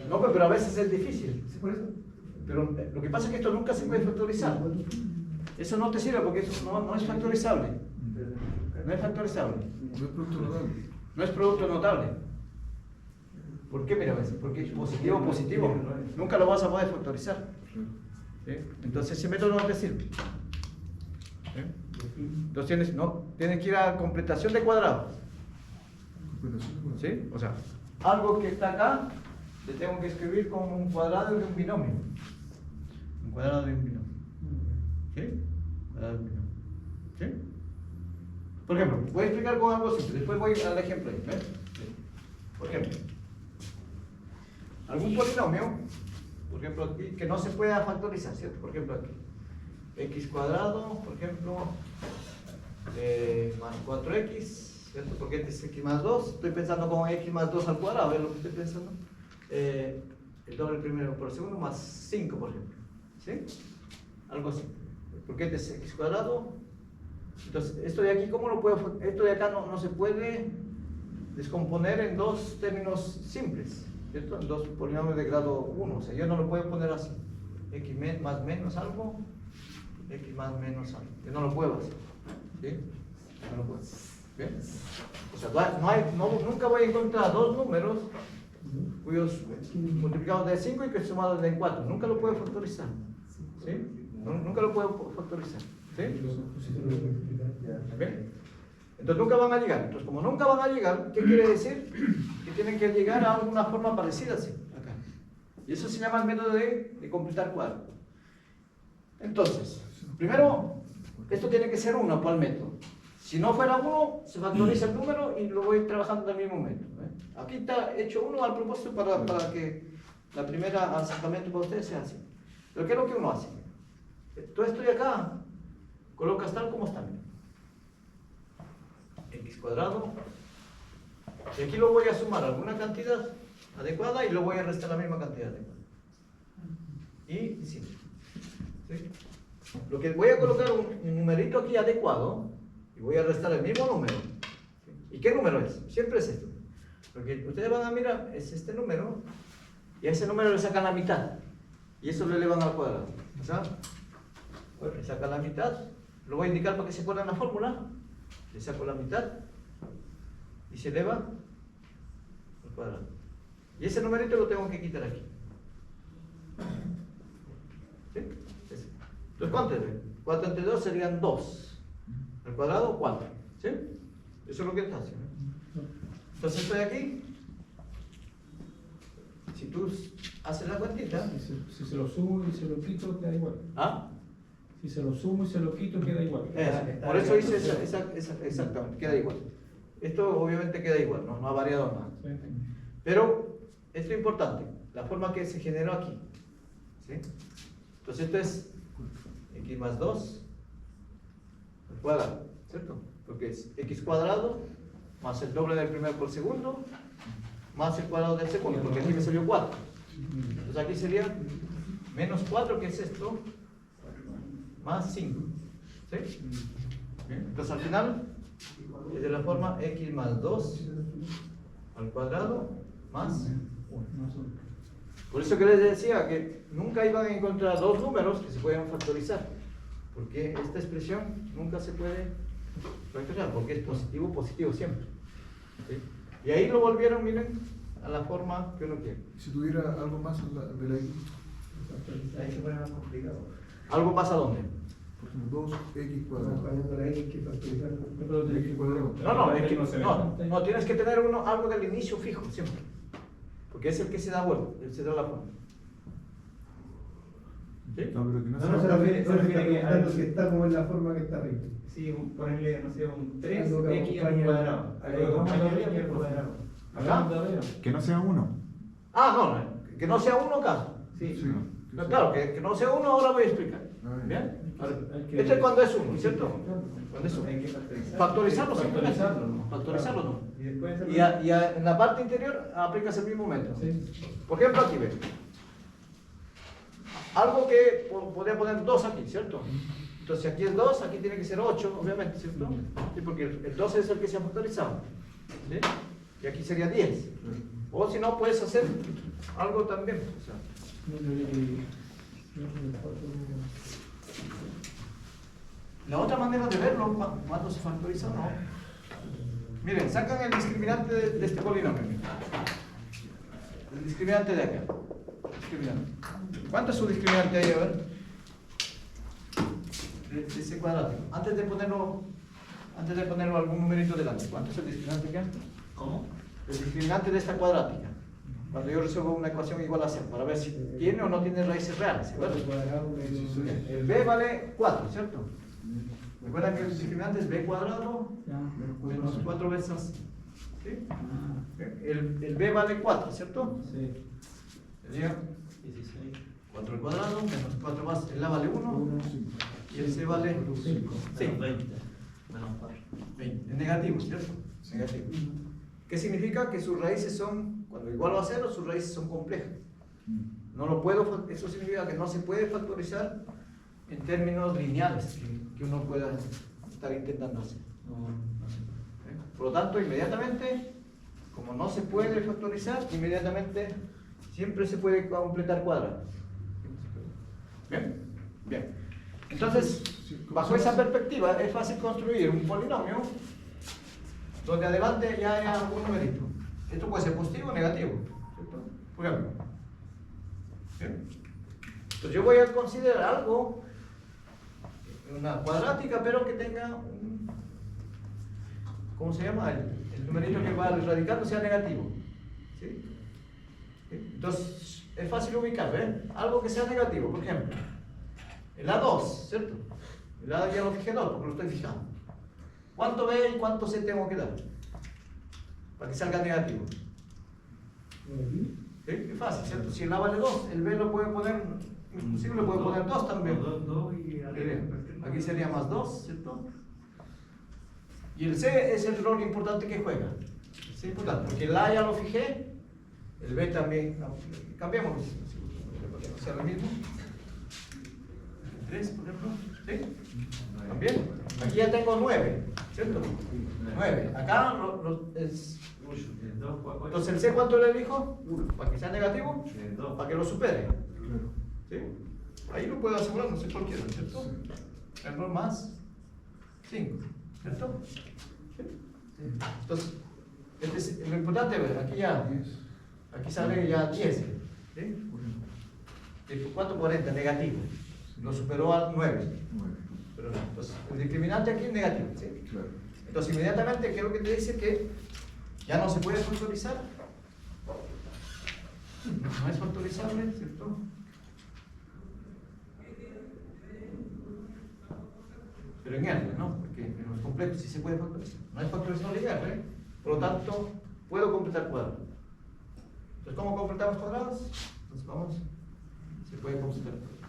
No, pero a veces es difícil. ¿Sí por eso? Pero lo que pasa es que esto nunca se puede factorizar. Eso no te sirve porque eso no es factorizable. No es factorizable. No es producto notable. No es producto notable. ¿Por qué? Mira, porque es positivo, positivo. Nunca lo vas a poder factorizar. ¿Sí? Entonces ese método no te sirve. ¿Sí? Entonces tienes que ir a completación de cuadrados. ¿Sí? O sea, algo que está acá, le tengo que escribir como un cuadrado de un binomio. Un cuadrado de un binomio. ¿Sí? Cuadrado de un binomio. ¿Sí? Por ejemplo, voy a explicar con algo simple, después voy al ejemplo ahí. ¿Ves? Sí. Por ejemplo, algún polinomio, por ejemplo aquí, que no se pueda factorizar, ¿cierto? Por ejemplo aquí, x cuadrado, por ejemplo, más 4x, ¿cierto? Porque este es x más 2, estoy pensando como x más 2 al cuadrado, ¿ves lo que estoy pensando? El doble primero por segundo más 5, por ejemplo, ¿sí? Algo así, porque este es x cuadrado. Entonces, esto de aquí, ¿cómo lo puedo? Esto de acá no se puede descomponer en dos términos simples, ¿cierto? En dos polinomios de grado 1, o sea, yo no lo puedo poner así, x más menos algo, x más menos algo, yo no lo puedo hacer, ¿sí? No lo puedo, ¿bien? O sea, nunca voy a encontrar dos números cuyos multiplicados de 5 y que sumados de 4, nunca lo puedo factorizar, ¿sí? Nunca lo puedo factorizar. ¿Sí? ¿Bien? Entonces nunca van a llegar. Entonces, como nunca van a llegar, ¿qué quiere decir? Que tienen que llegar a alguna forma parecida así, acá. Y eso se llama el método de completar cuadros. Entonces, primero, esto tiene que ser 1 por el método. Si no fuera 1, se factoriza el número y lo voy trabajando en el mismo método. Aquí está hecho 1 al propósito para que la primera acercamiento para ustedes sea así. Pero ¿qué es lo que uno hace? Todo esto de acá colocas tal como está, mira. X cuadrado, y aquí lo voy a sumar alguna cantidad adecuada y lo voy a restar la misma cantidad adecuada. Y sí. ¿Sí? Lo que voy a colocar un numerito aquí adecuado y voy a restar el mismo número. ¿Sí? ¿Y qué número es? Siempre es este. Porque ustedes van a mirar, es este número, y a ese número le sacan la mitad, y eso lo elevan al cuadrado. O sea, bueno, le sacan la mitad. Lo voy a indicar para que se acuerden la fórmula. Le saco la mitad y se eleva al cuadrado. Y ese numerito lo tengo que quitar aquí. ¿Sí? Entonces, ¿cuánto es? 4 entre 2 serían 2. Al cuadrado, 4. ¿Sí? Eso es lo que está haciendo. Entonces, estoy aquí. Si tú haces la cuentita. Si se lo sumo y se lo quito, queda igual. ¿Ah? Si se lo sumo y se lo quito, queda igual. Por eso hice exactamente, queda igual. Esto obviamente queda igual, no ha variado nada. Pero esto es importante, la forma que se generó aquí. ¿Sí? Entonces esto es x más 2 al cuadrado, ¿cierto? Porque es x cuadrado más el doble del primero por segundo más el cuadrado del segundo, porque aquí me salió 4. Entonces aquí sería menos 4, que es esto, más 5. ¿Sí? Bien. Entonces al final es de la forma x más 2 al cuadrado más 1. Por eso que les decía que nunca iban a encontrar dos números que se puedan factorizar, porque esta expresión nunca se puede factorizar, porque es positivo, positivo siempre. ¿Sí? Y ahí lo volvieron, miren, a la forma que uno quiere. Si tuviera algo más de la X, Ahí se pone más complicado. ¿Algo más a dónde? por ejemplo, 2x cuadrado. Acompañando la X que factorizar. X cuadrado. No, tienes que tener algo del inicio fijo, siempre. Porque es el que se da vuelta, el que se da la forma. ¿Sí? No, pero que no No, no, sea. se refiere que está como en la forma que está arriba. Sí, ponerle, no sé, un 3x Algo que al acompaña- cuadrado. algo que acompaña X al cuadrado. ¿Acá? Que no sea 1. Ah, no, que no sea uno acá. Sí. Sí. No, claro, que no sea uno, ahora voy a explicar. ¿Bien? Ahora, esto es cuando es uno, ¿cierto? Cuando es uno. Hay que factorizarlo. Factorizarlo simplemente. Factorizarlo, ¿no? Factorizarlo no. Y después En la parte interior aplicas el mismo método. Por ejemplo, aquí ven. Algo que podría poner 2 aquí, ¿cierto? Entonces aquí es 2, aquí tiene que ser 8, obviamente, ¿cierto? Sí, porque el 2 es el que se ha factorizado. ¿Sí? Y aquí sería 10. O si no, puedes hacer algo también. O sea, la otra manera de verlo, cuando se factoriza o no. Miren, sacan el discriminante de este polinomio. El discriminante de acá. Discriminante. ¿Cuánto es su discriminante ahí? A ver. de ese cuadrático. Antes de ponerlo algún numerito delante. ¿Cuánto es el discriminante acá? ¿Cómo? El discriminante de esta cuadrática. Cuando yo resuelvo una ecuación igual a 0, para ver si tiene o no tiene raíces reales, ¿cierto? El b vale 4, ¿cierto? Recuerdan que el discriminante es b cuadrado Ya. menos 4 veces así. ¿Sí? Ah, El b vale 4, ¿cierto? sí. Sería 16. 4 al cuadrado menos 4 más, el a vale 1 Uno, y el c vale 5. Sí. Menos 20. Menos 4. 20. Es negativo, ¿cierto? Negativo. ¿Qué significa? Que sus raíces son, cuando igualo a 0, sus raíces son complejas. No lo puedo, eso significa que no se puede factorizar en términos lineales que uno pueda estar intentando hacer. No sé. Por lo tanto, inmediatamente, como no se puede factorizar, inmediatamente siempre se puede completar cuadrado. ¿Bien? Bien. Entonces, bajo esa perspectiva, es fácil construir un polinomio donde adelante ya haya un numerito. Esto puede ser positivo o negativo, ¿cierto? Por ejemplo. ¿Bien? Entonces yo voy a considerar algo, una cuadrática, pero que tenga un, ¿cómo se llama? El numerito que va radicando sea negativo. ¿Sí? Entonces es fácil ubicar, ¿ven? Algo que sea negativo, por ejemplo. El A2, ¿cierto? El A ya lo fijé 2 porque lo estoy fijando. ¿Cuánto B y cuánto C tengo que dar? Para que salga negativo. ¿Sí? Es fácil, ¿cierto? Si el A vale 2, el B lo puede poner, inclusive lo puede poner 2 también. 2 y Aquí sería más 2, ¿cierto? Y el C es el rol importante que juega. Es importante, porque el A ya lo fijé, el B también, cambiamos, para que no sea lo mismo. 3, por ejemplo, ¿sí? También. Aquí ya tengo 9, ¿cierto? 9. Acá es. Entonces, ¿el C cuánto le dijo? 1. ¿Para que sea negativo? 2. Para que lo supere. ¿Sí? Ahí lo puedo asegurar, no sé por qué, ¿cierto? Ejemplo más 5, ¿cierto? ¿Sí? Entonces, lo importante es, aquí sale ya 10. ¿Sí? ¿Cuánto? 40, negativo. Lo superó al 9. Pero no. Entonces, el discriminante aquí es negativo. ¿Sí? Entonces, inmediatamente, ¿qué es lo que te dice? Que ya no se puede factorizar. No es factorizable, ¿cierto? Pero en R, ¿no? Porque en los complejos sí se puede factorizar. No es factorizable en R, por lo tanto, puedo completar cuadrados. Entonces, ¿cómo completamos cuadrados? Entonces, vamos, se puede completar cuadrados.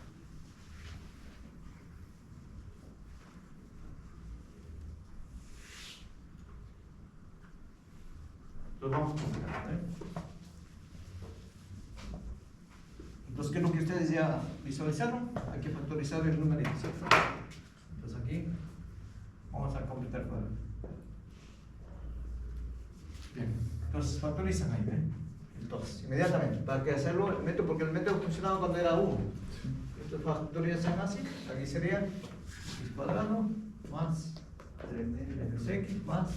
Entonces vamos a completar, Entonces, ¿qué es lo que ustedes ya visualizaron? Hay que factorizar el numerito, ¿cierto? Entonces aquí vamos a completar cuadrado. Bien, entonces factorizan ahí, ¿ven? Entonces, inmediatamente, para que hacerlo, porque el método funcionaba cuando era 1. Entonces factorizan así, aquí sería x cuadrado más 3x más.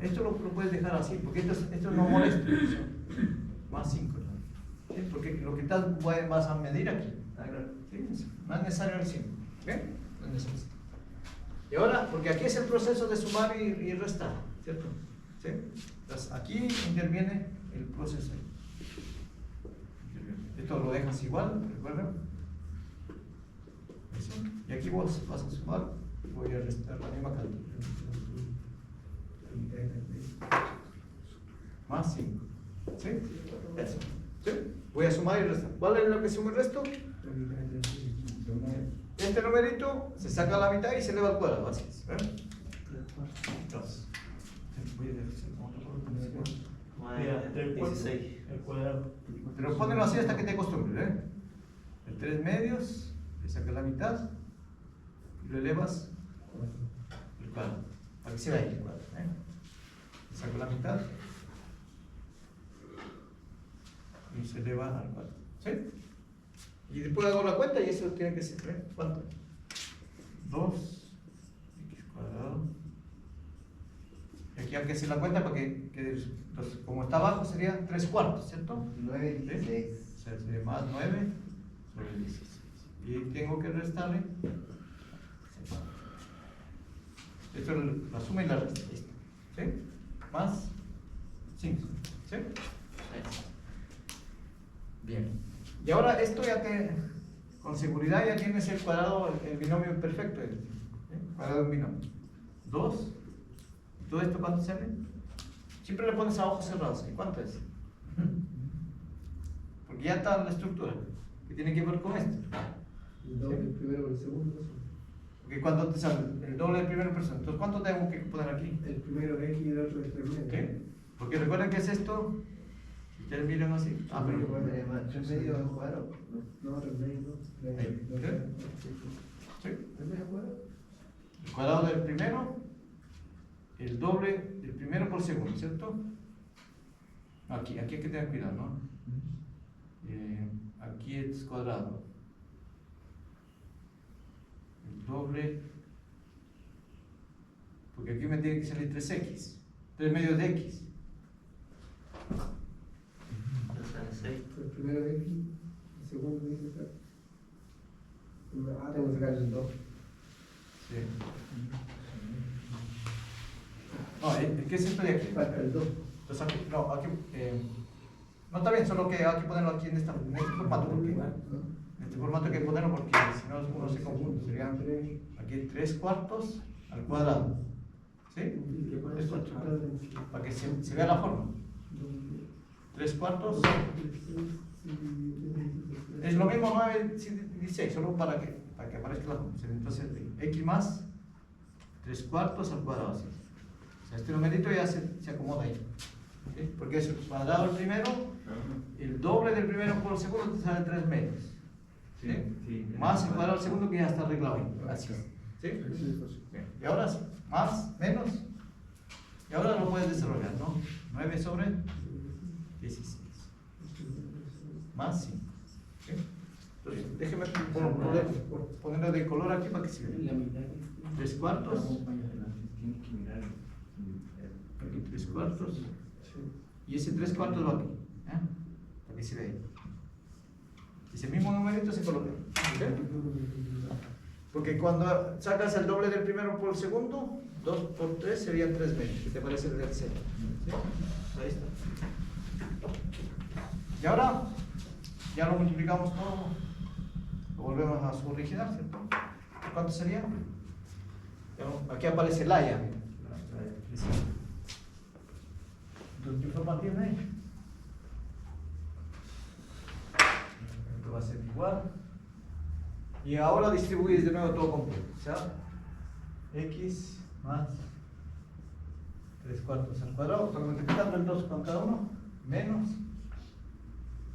Esto lo puedes dejar así, porque esto no molesta. Más 5. ¿Sí? Porque lo que vas a medir aquí. ¿Sí? No es necesario el 5. ¿Bien? No es necesario. Y ahora, porque aquí es el proceso de sumar y restar, ¿cierto? ¿Sí? Entonces aquí interviene el proceso. Esto lo dejas igual, recuerda. Eso. Y aquí vos vas a sumar y voy a restar la misma cantidad. Más 5. ¿Sí? Eso. ¿Sí? Voy a sumar y restar. ¿Cuál es lo que suma y resto? Este numerito se saca a la mitad y se eleva al cuadrado. Así es. Entonces, voy a decir, Entre el 16. El cuadrado. pero ponelo así hasta que te acostumbres, El 3 medios, le sacas la mitad y lo elevas al cuadrado. Para que se vea ahí el cuadrado, Le saco la mitad y se eleva al cuadrado. ¿Sí? Y después hago la cuenta y eso tiene que ser, ¿cuánto? 2x cuadrado. Y aquí hay que hacer la cuenta para que entonces, como está abajo sería 3 cuartos, ¿cierto? 9 y 16. O sea, sería más 9 sobre 16. Y tengo que restarle. Esto es la suma y la resta. Listo. ¿Sí? Más 5. ¿Sí? Bien. Y ahora esto ya te, con seguridad ya tienes el cuadrado, el binomio perfecto. ¿Sí? Cuadrado de un binomio. 2. ¿Todo esto cuánto sale? Siempre le pones a ojos cerrados. ¿Y cuánto es? Porque ya está la estructura que tiene que ver con esto. El doble, el primero por el segundo. Porque cuando te sale el doble del primero por segundo, entonces ¿cuánto tengo que poner aquí? El primero es X y el otro es 3 medios. ¿Sí? Porque recuerden que es esto. Si ustedes miran así. Ah, pero. 3 medios al cuadrado. No, 3 medios, no. Ahí. ¿Sí? 3 medios cuadrados. El cuadrado del primero, el doble del primero por segundo, ¿cierto? Aquí hay que tener cuidado, ¿no? Aquí es cuadrado. El doble. Porque aquí me tiene que salir 3x. 3 medios de x. Entonces sale 6. El primero es X, el segundo tiene que ser. Tengo que sacar el 2. Sí. No, ¿qué es esto de aquí? Falta el 2. Entonces aquí, no, aquí, no está bien, solo que hay que ponerlo aquí en este formato, porque en este formato hay que ponerlo porque si no uno se confunde, serían aquí 3 cuartos al cuadrado, ¿sí? 3 cuartos, para que se vea la forma. 3 cuartos, es lo mismo 9 y 16, solo para que aparezca la forma. Entonces, x más 3 cuartos al cuadrado, así. O sea, este numerito ya se acomoda ahí. ¿Sí? Porque es el cuadrado del primero, el doble del primero por el segundo te sale 3 medios. ¿Sí? Sí. Más el cuadrado del segundo que ya está arreglado ahí. Así. ¿Sí? Bien. Y ahora más, menos. Y ahora lo puedes desarrollar, ¿no? 9 sobre 16. Más 5. ¿Sí? Entonces, déjeme ponerlo de color aquí para que se vea. 3 cuartos. Aquí 3 cuartos. Y ese 3 cuartos va aquí. Para que se vea. Ese mismo numerito se coloca. ¿Okay? Porque cuando sacas el doble del primero por el segundo, 2 por 3 serían 3 medios. ¿Qué te parece el tercero? ¿Sí? Ahí está. Y ahora ya lo multiplicamos todo. Lo volvemos a su original, ¿cierto? ¿Cuánto sería? Aquí aparece la ya. Entonces, ¿qué forma tiene ahí? Esto va a ser igual. Y ahora distribuyes de nuevo todo completo. O sea, x más 3 cuartos al cuadrado, pero multiplicando el 2 con cada uno, menos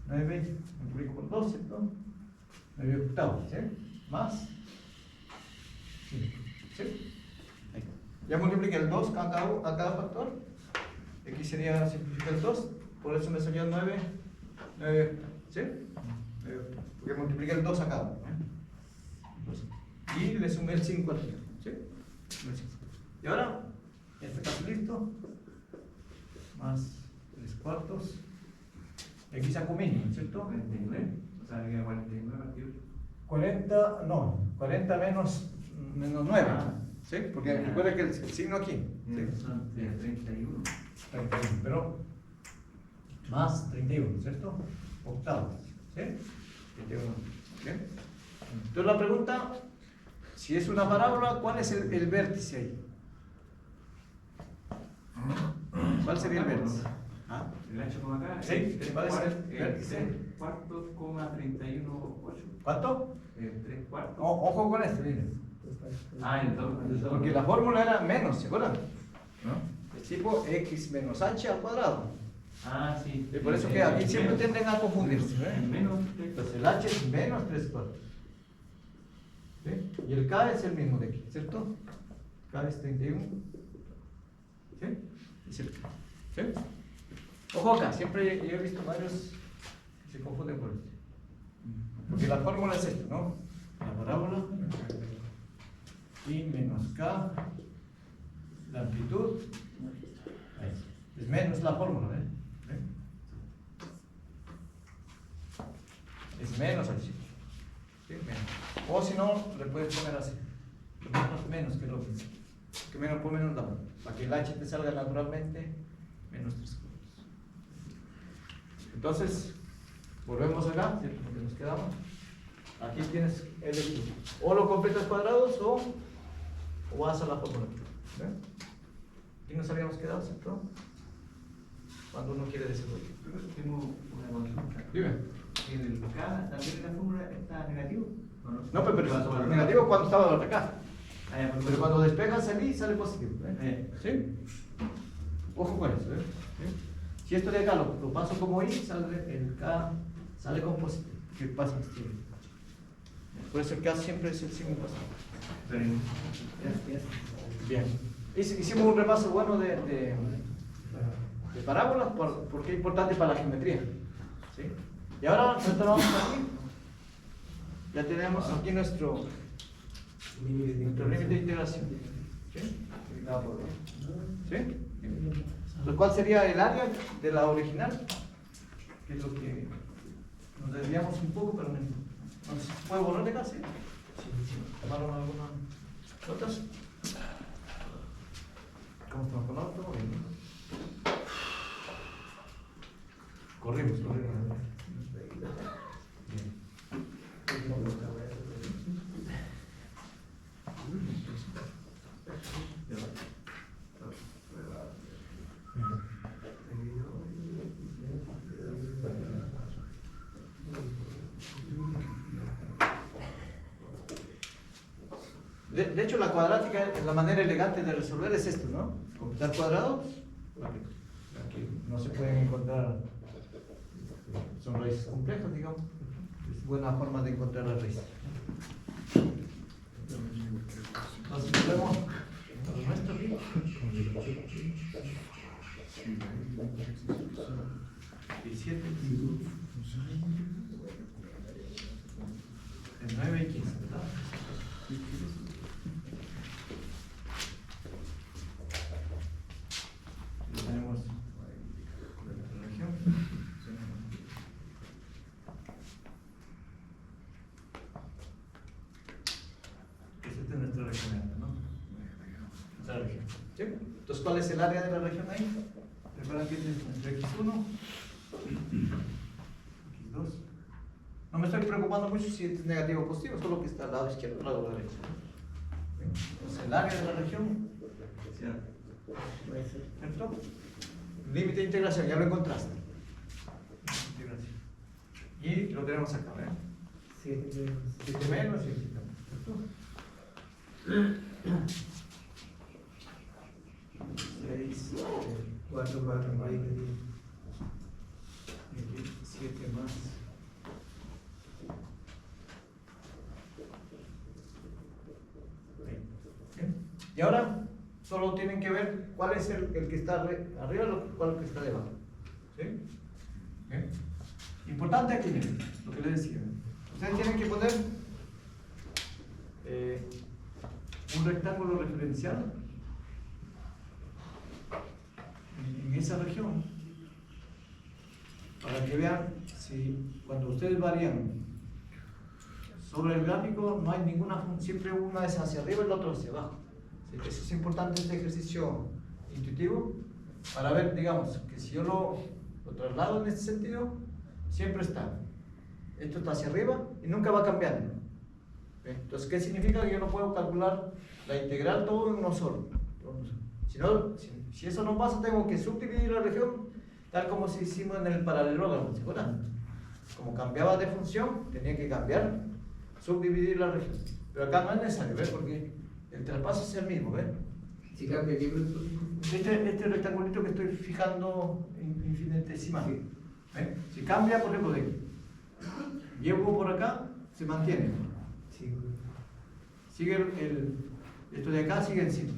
9 multiplico por 2, ¿cierto? 9 octavos, ¿sí? Más 5, ¿sí? Ahí. Ya multipliqué el 2 a cada factor. Aquí sería simplificar el 2, por eso me salió 9 octavos, ¿sí? 9 octavos, porque multipliqué el 2 a cada uno. Y le sumé el 5 al final, ¿sí? Y ahora, ya está casi listo. Más 3 cuartos. Aquí saco mínimo, ¿cierto? 49. O sea, que 49 aquí. 40, no, 40 menos 9. ¿Sí? Porque recuerda que el signo aquí. ¿Sí? Son 31. 31, pero más 31, ¿cierto? Octavos, ¿sí? 31. ¿Sí? Entonces la pregunta, si es una parábola, ¿cuál es el vértice ahí? ¿Cuál sería el vértice? ¿Ah? El ancho como acá. Sí, ¿cuál es el vértice? 3 cuartos, 31, 8. ¿Cuánto? 3 cuartos. Ojo con esto, miren. Ah, el doble. Porque la fórmula era menos, ¿se acuerdan? ¿No? Es tipo x menos h al cuadrado. Ah, sí. Y por eso que aquí siempre tienden a confundirse. Menos. Entonces el h es menos 3 cuartos. ¿Sí? Y el k es el mismo de aquí, ¿cierto? K es 31. ¿Sí? Es el k. ¿Sí? Ojo acá, siempre yo he visto varios que se confunden por esto. Porque la fórmula es esto, ¿no? La parábola y menos k, la amplitud, es menos la fórmula, ¿eh? Es menos el signo. ¿Sí? Menos. que el H te salga naturalmente menos 3 cuartos. Entonces, volvemos acá, ¿cierto? Donde nos quedamos. Aquí tienes elegir. O lo completas cuadrados o vas a la fórmula. ¿Ven? Aquí nos habíamos quedado, ¿cierto? Cuando uno quiere desarrollar. Tengo una consulta. Dime. En el K también la fórmula está negativo. No, pero negativo cuando estaba acá. Ah, ya, Pero cuando despegas salí, sale positivo. Eh. ¿Sí? Ojo con eso. ¿Sí? Si esto de acá lo paso como I, sale el K sale con positivo. ¿Qué pasa? Por eso el K siempre es el signo positivo. Pero Bien. Hicimos un repaso bueno de parábolas porque es importante para la geometría. ¿Sí? Y ahora retomamos aquí. Ya tenemos aquí nuestro límite de integración. ¿Sí? ¿Sí? Lo cual sería el área de la original, que es lo que nos desviamos un poco, pero ¿nos puede borrar de acá? ¿Sí? ¿Tomaron algunas notas? ¿Cómo estamos con auto? Corrimos. De hecho, la cuadrática, la manera elegante de resolver es esto, ¿no? Completar cuadrados. Aquí no se pueden encontrar, son raíces complejas, digamos. Es buena forma de encontrar la raíz. Entonces, volvemos a lo nuestro aquí. Y 7, el 9 y 15, ¿verdad? Tenemos la región. Esta es nuestra región, ¿no? Nuestra región. ¿Sí? Entonces, ¿cuál es el área de la región ahí? Recuerden que es nuestro X1, X2. No me estoy preocupando mucho si es negativo o positivo, solo que está al lado izquierdo, al lado derecho. Entonces, el área de la región. ¿Cierto? Límite de integración, ya lo encontraste. Integración. Y lo tenemos acá, ¿verdad? 7 menos y 7 menos. 6, 4 más, ahí que 7 más. Bien. Y ahora solo tienen que ver cuál es el que está arriba y cuál es el que está debajo. ¿Sí? Bien. Importante aquí, miren, lo que les decía. Ustedes tienen que poner un rectángulo referencial en esa región para que vean si cuando ustedes varían sobre el gráfico no hay ninguna función, siempre una es hacia arriba y la otra hacia abajo. ¿Sí? Eso es importante, este ejercicio intuitivo para ver, digamos, que si yo lo traslado en este sentido, siempre está. Esto está hacia arriba y nunca va cambiando. ¿Bien? Entonces, ¿qué significa? Que yo no puedo calcular la integral todo en uno solo. Si eso no pasa, tengo que subdividir la región tal como se hicimos en el paralelogramo, ¿se acuerdan? Como cambiaba de función, tenía que cambiar, subdividir la región. Pero acá no es necesario, ¿ves? Porque el traspaso es el mismo, ¿ves? si cambia aquí, profesor. Este rectangulito que estoy fijando infinitesimal, ¿ves? Si cambia, por ejemplo, llevo por acá, se mantiene. Sí. Sigue esto de acá sigue encima.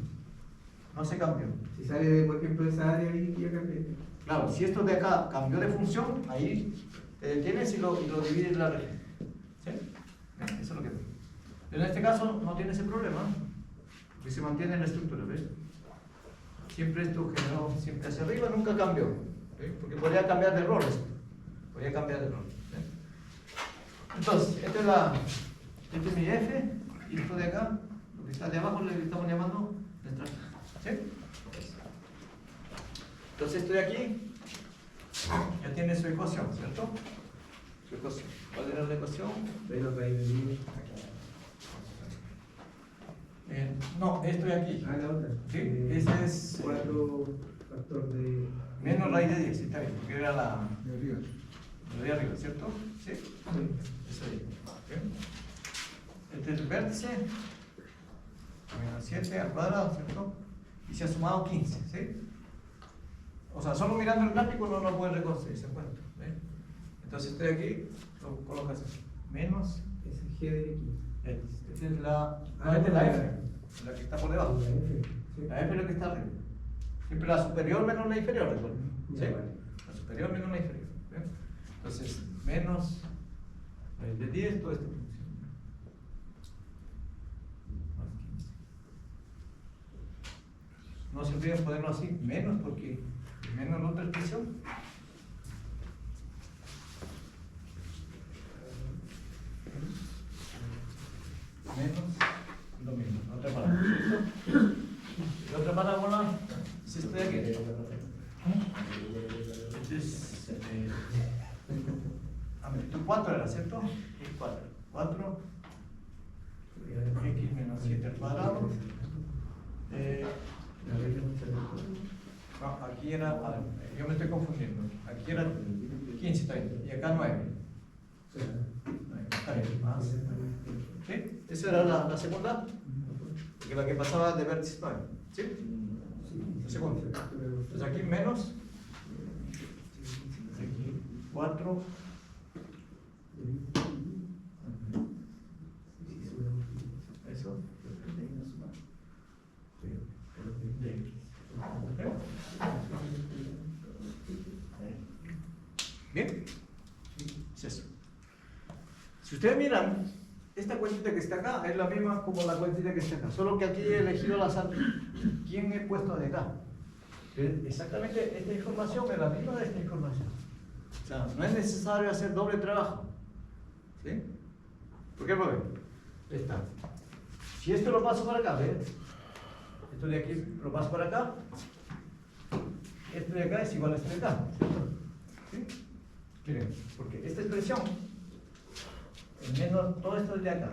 No se cambió. Si sale, por ejemplo, esa área ahí, ya cambia. Claro, si esto de acá cambió de función, ahí te detienes y lo divides en la región. ¿Sí? Eso es lo que veo. Pero en este caso no tiene ese problema, porque se mantiene la estructura, ¿ves? Siempre esto generó siempre hacia arriba, nunca cambió. ¿Sí? Porque podría cambiar de rol esto. Podría cambiar de rol. ¿Sí? Entonces, este es mi F, y esto de acá, lo que está de abajo, le estamos llamando nuestra. ¿Sí? Entonces esto de aquí ya tiene su ecuación, ¿cierto? Su ecuación. ¿Cuál era la ecuación? Menos raíz de 10. No, esto de aquí. Ah, la otra. Sí, ese es 4 factor de. menos raíz de 10, está bien, porque era la De arriba. de arriba, ¿cierto? Sí, eso ahí. ¿Ok? Este es el vértice, menos 7 al cuadrado, ¿cierto? Y se ha sumado 15, ¿sí? O sea, solo mirando el gráfico no lo puedes reconocer, ¿se cuenta? Entonces estoy aquí, lo colocas así, menos, Es el G de X. esta es la, Ah, esta es la la F, la que está por debajo. La F. Sí. La F es la que está arriba. Siempre la superior menos la inferior, recuerden. ¿Sí? Ya, vale. La superior menos la inferior. ¿Bien? Entonces, menos raíz de 10, todo esto. Más 15. No se olviden ponerlo así, menos, porque menos la otra expresión. Menos lo mismo, otra parábola. ¿Listo? La otra parábola es esta de aquí. Este es amplitud 4 era, ¿cierto? Y 4. 4 x menos 7 al cuadrado. No, aquí era, a ver, yo me estoy confundiendo. Aquí era 15 también, y acá 9. Está bien, más. ¿Sí? Esa era la segunda, porque la que pasaba de vértice 9. ¿Sí? La segunda. Entonces aquí menos. Aquí 4. Eso. Bien. Es eso. Si ustedes miran, esta cuentita que está acá es la misma como la cuentita que está acá, solo que aquí he elegido al azar quién he puesto de acá. Exactamente esta información es la misma de esta información. O sea, no es necesario hacer doble trabajo. ¿Sí? ¿Por qué? Porque está. Si esto lo paso para acá, ¿ves? Esto de aquí lo paso para acá. Esto de acá es igual a esto de acá, ¿cierto? ¿Sí? Miren, porque esta expresión, el menos todo esto de acá,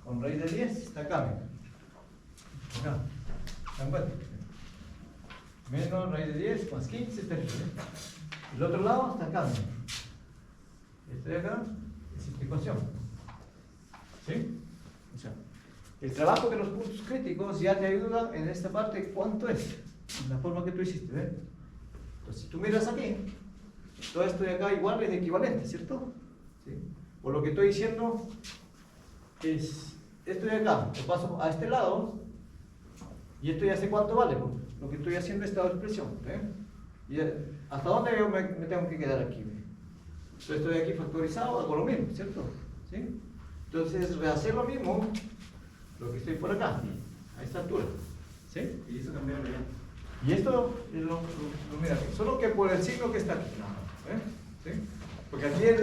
con raíz de 10, está acá. Acá. ¿Se dan cuenta? Menos raíz de 10 más 15 está aquí. El otro lado está acá. Este de acá es esta ecuación. ¿Sí? O sea, el trabajo de los puntos críticos ya te ayuda en esta parte cuánto es, en la forma que tú hiciste. ¿Ves? Entonces, si tú miras aquí, todo esto de acá igual es equivalente, ¿cierto? ¿Sí? Por lo que estoy diciendo es esto de acá, lo paso a este lado y esto ya sé cuánto vale. Lo que estoy haciendo es esta expresión. ¿Y hasta dónde yo me tengo que quedar aquí? Entonces estoy aquí factorizado, hago lo mismo, ¿cierto? ¿Sí? Entonces rehacer lo mismo, lo que estoy por acá, a esta altura. ¿Sí? Y eso cambiaron ya. Y esto lo mira aquí, solo que por el signo que está aquí. ¿Sí? Porque aquí es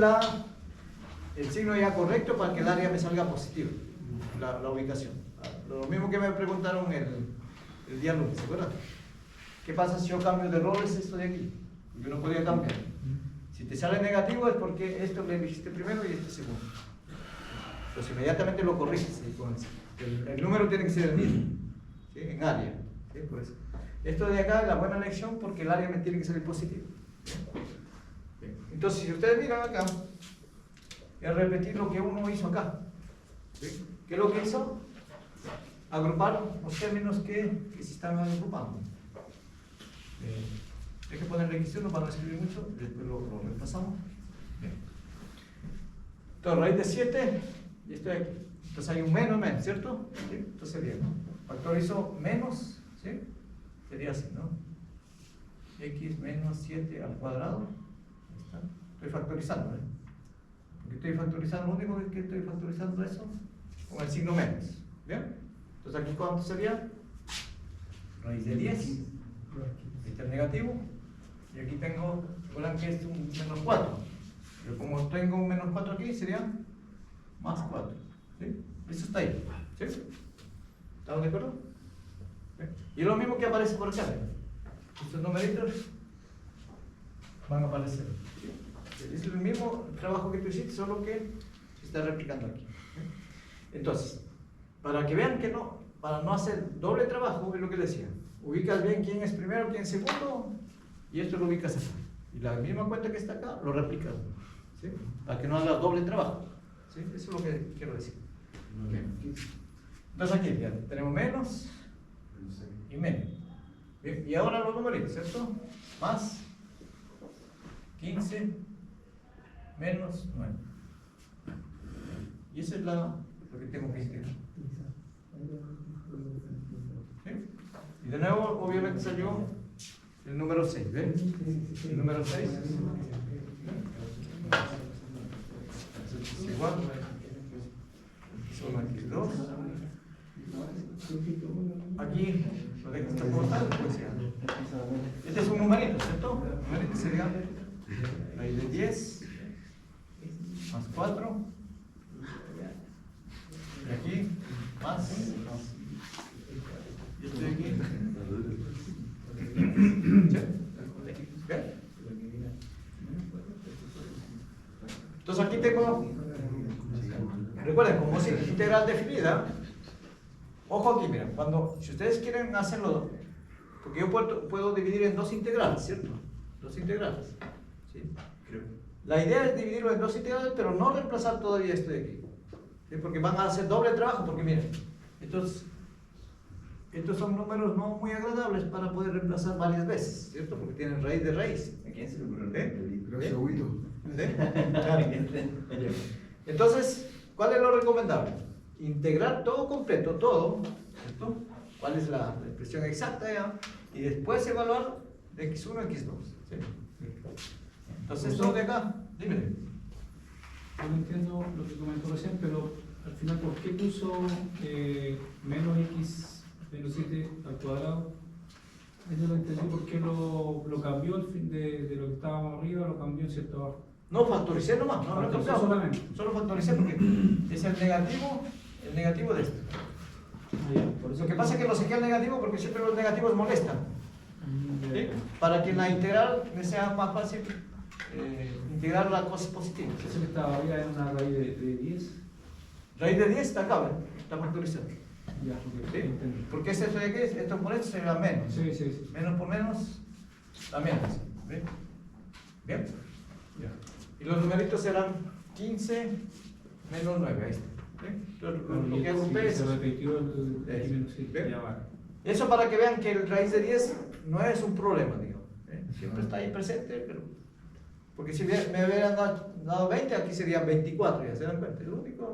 el signo ya correcto para que el área me salga positivo, la ubicación. Lo mismo que me preguntaron el día lunes, ¿se acuerdan? ¿Qué pasa si yo cambio de roles esto de aquí? Yo no podía cambiar. Si te sale negativo es porque esto le dijiste primero y este segundo. Pues inmediatamente lo corriges. El número tiene que ser el mismo, ¿sí? En área. ¿Sí? Por eso. Esto de acá es la buena lección porque el área me tiene que salir positivo. Bien. Entonces, si ustedes miran acá, es repetir lo que uno hizo acá. ¿Sí? ¿Qué es lo que hizo? Agrupar los términos que se están agrupando. Hay que ponerle X1 para no escribir mucho, después lo repasamos. Bien. Entonces, raíz de 7, y estoy aquí. Entonces hay un menos, ¿cierto? ¿Sí? Entonces, bien. Factorizo menos, ¿sí? Sería así, ¿no? X menos 7 al cuadrado. Ahí está. Estoy factorizando, ¿eh? Porque estoy factorizando, lo único que estoy factorizando eso con el signo menos. ¿Bien? Entonces, aquí ¿cuánto sería? Raíz de 10. Este es negativo. Y aquí tengo, recuerdan que es un menos 4. Pero como tengo un menos 4 aquí, sería más 4. ¿Sí? Eso está ahí. ¿Sí? ¿Estamos de acuerdo? ¿Sí? Y lo mismo que aparece por acá. Estos numeritos van a aparecer. Es el mismo trabajo que tú hiciste, solo que se está replicando aquí. Entonces, para que vean que no, para no hacer doble trabajo, es lo que decía. Ubicas bien quién es primero, quién es segundo, y esto lo ubicas aquí. Y la misma cuenta que está acá, lo replicas. ¿Sí? Para que no hagas doble trabajo. ¿Sí? Eso es lo que quiero decir. Bien. Entonces aquí ya tenemos menos y menos. Bien. Y ahora los numeritos, ¿cierto? Más 15 menos 9. Y eso es lo que tengo que integrar. ¿Sí? Y de nuevo, obviamente salió el número 6, ¿ven? El número 6 es igual. Suma aquí 2. Aquí lo dejo estar como tal, pues ya. Este es un numerito, ¿cierto? El numerito sería raíz de 10 más 4. Y aquí más. Y estoy aquí. ¿Sí? ¿Bien? Entonces aquí tengo, recuerden, como es integral definida, ojo aquí, miren, si ustedes quieren hacerlo, porque yo puedo dividir en dos integrales, ¿cierto? Dos integrales. ¿Sí? La idea es dividirlo en dos integrales, pero no reemplazar todavía esto de aquí. ¿Sí? Porque van a hacer doble trabajo, porque miren, estos son números no muy agradables para poder reemplazar varias veces, ¿cierto? Porque tienen raíz de raíz. ¿A quién se le ocurrió? Gracias, Huito. ¿Sí? Entonces, ¿cuál es lo recomendable? Integrar todo completo, todo, ¿cierto? ¿Cuál es la expresión exacta ya? Y después evaluar de x1 a x2. ¿Sí? Entonces, esto de acá, dime. Yo no entiendo lo que comentó recién, pero al final, ¿por qué puso menos x menos 7 al cuadrado? Yo no entendí por qué lo cambió al fin de lo que estábamos arriba, lo cambió en cierto abajo. No, factoricé nomás, no Factoricé cambiamos. solamente. Solo factoricé porque es el negativo de esto. Por eso Lo que pasa es que lo saqué al negativo porque siempre los negativos molestan. ¿Sí? Para que en la integral me sea más fácil integrar las cosas positivas. Eso que estaba arriba era una raíz de 10. Raíz de 10 está acá, ¿ven? Está factorizado. Ya, ok, ¿Sí? entendí. Porque es esto de aquí, esto por esto sería menos. Sí, sí, sí. Menos por menos, da menos. ¿Ven? ¿Bien? Ya. Y los numeritos serán 15 menos 9, ahí está. ¿Ven? Entonces, lo que agrupé es se repitió el Eso. menos 7. ¿Ven? Ya va. eso para que vean que el raíz de 10 no es un problema, digo. Siempre está ahí presente, pero... Porque si me hubieran dado 20, aquí serían 24, ya se dan cuenta. La única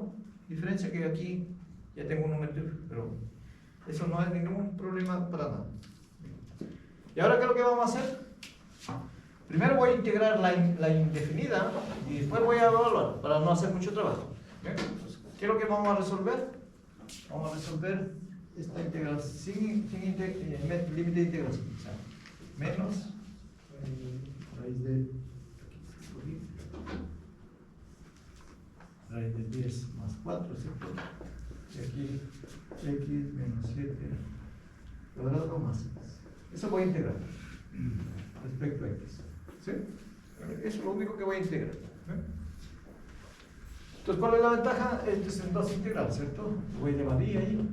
diferencia que aquí ya tengo un número, pero eso no es ningún problema para nada. ¿Y ahora qué es lo que vamos a hacer? Primero voy a integrar la indefinida y después voy a evaluar para no hacer mucho trabajo. ¿Bien? Entonces, ¿qué es lo que vamos a resolver? Vamos a resolver esta integral sin límite de integración. O sea, menos raíz de 10 más 4, ¿cierto? Y aquí x menos 7 cuadrado más x. Eso voy a integrar respecto a x. ¿Sí? Eso es lo único que voy a integrar. Entonces, ¿cuál es la ventaja? Esto es en dos integrales, ¿cierto? Voy a llevar i ahí.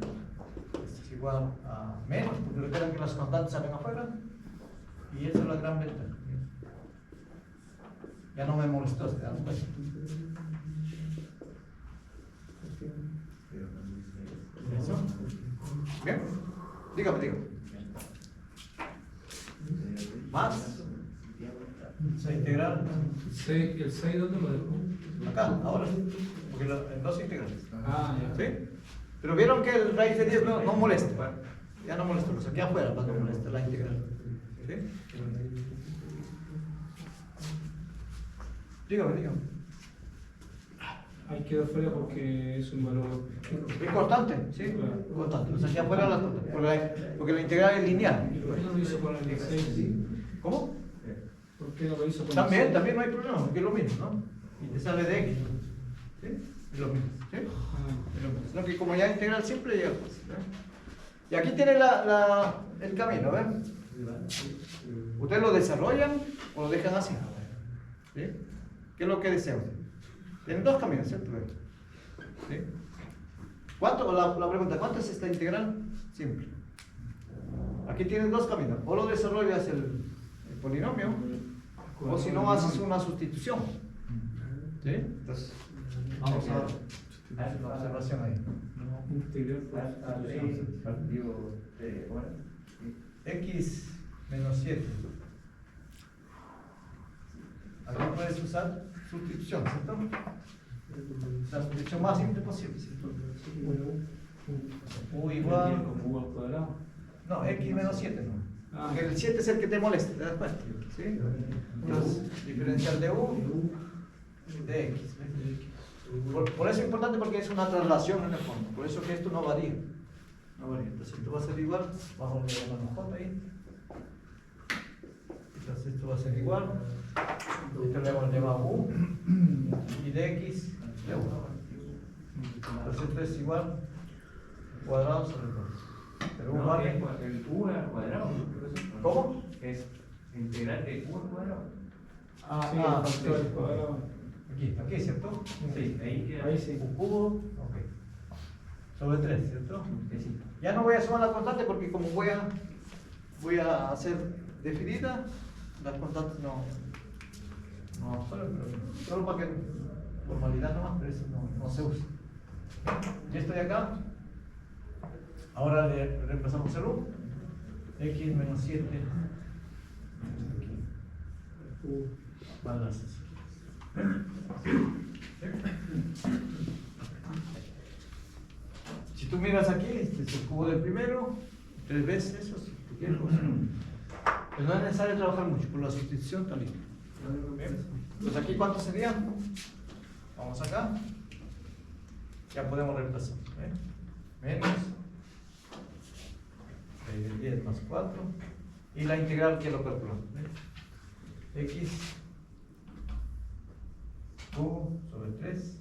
Esto es igual a menos, porque recuerden que las constantes salen afuera. Y esa es la gran ventaja. Ya no me molestó, ¿se dan cuenta? ¿Eso? ¿Bien? Dígame. Más. Se integral. ¿El 6 dónde lo dejó? Acá, ahora. Porque en dos integrales. Ah, ya. ¿Sí? Pero vieron que el raíz de 10 no molesta. Ya no molesta, lo saqué afuera para no molestar la integral. ¿Sí? Dígame. Ahí quedó fuera porque es un valor. Es constante, ¿sí? Claro. Constante. Lo saqué afuera las constantes. Porque la integral es lineal. ¿Por qué no lo hizo con el 6? ¿Cómo? ¿Por qué no lo hizo con el También 6? no hay problema, porque es lo mismo, ¿no? Y te sale de x. ¿Sí? Es lo mismo. ¿Sí? Ah, Es lo mismo. Sino que como ya integral siempre llega pues, ¿sí? Y aquí tiene el camino, ¿ven? ¿Ustedes lo desarrollan o lo dejan así? ¿Sí? ¿Qué es lo que desean? Tienen dos caminos, ¿cierto? ¿Sí? ¿Cuánto? La pregunta, ¿cuánto es esta integral? Simple. Aquí tienes dos caminos. O lo desarrollas el polinomio, o si no haces una sustitución. ¿Sí? Entonces, vamos a hacer una observación ahí. Integral por sustitución. X menos 7. Aquí puedes usar sustitución, ¿cierto? La sustitución más simple posible, ¿cierto? U igual. U al cuadrado. No, X menos 7 no. Ah. Porque el 7 es el que te molesta, ¿te das cuenta? ¿Sí? Entonces, diferencial de U de X. Por eso es importante porque es una traslación en el fondo. Por eso que esto no varía. No varía. Entonces esto va a ser igual. Vamos a llamarlo J ahí. Entonces esto va a ser igual. Esto le hemos llamado U. Y de X de U. Entonces esto es igual cuadrado sobre 2. Pero U No, vale. el U al cuadrado. ¿Cómo? Es integral de U al cuadrado. Sí, Ah, el factor al cuadrado. aquí, ¿cierto? Sí, ahí queda. Ahí sí. U cubo. Ok. Sobre 3, ¿cierto? Sí. Ya no voy a sumar la constante porque como voy a hacer definida, las constantes no solo para que formalidad nomás, pero eso no se usa. Y esto de acá, ahora le reemplazamos el U, X menos 7, balas. Si tú miras aquí, este es el cubo del primero, 3 veces eso, si tú quieres. Pues no es necesario trabajar mucho, por la sustitución está listo. Pues aquí, ¿cuántos serían? Vamos acá. Ya podemos reemplazar. Menos 10 más 4. Y la integral que lo calculamos. X cubo sobre 3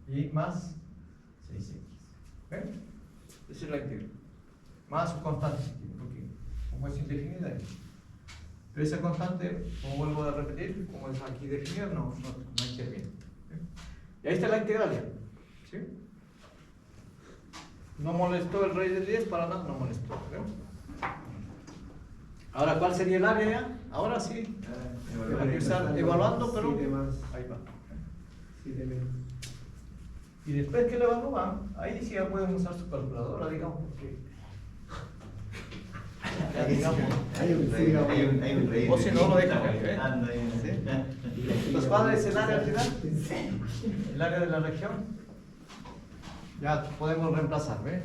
y más 6x. ¿Ven? Esa es la integral. Más su constante, porque como es indefinida. Pero esa constante, como vuelvo a repetir, como es aquí definida, no interviene. Y ahí está la integral ya. ¿Sí? No molestó el raíz de 10, para nada, no molestó. ¿Ven? Ahora, ¿cuál sería el área ya? Ahora sí. Hay que estar evaluando, pero 7 más ahí va. 7 menos. Y después que lo evalúan, ahí sí ya pueden usar su calculadora, digamos, porque ya digamos. Hay un rey. O si no, lo dejan ahí, ¿eh? Anda ahí. ¿Sí? Los padres, el área al final, el área de la región, ya podemos reemplazar, ¿ves?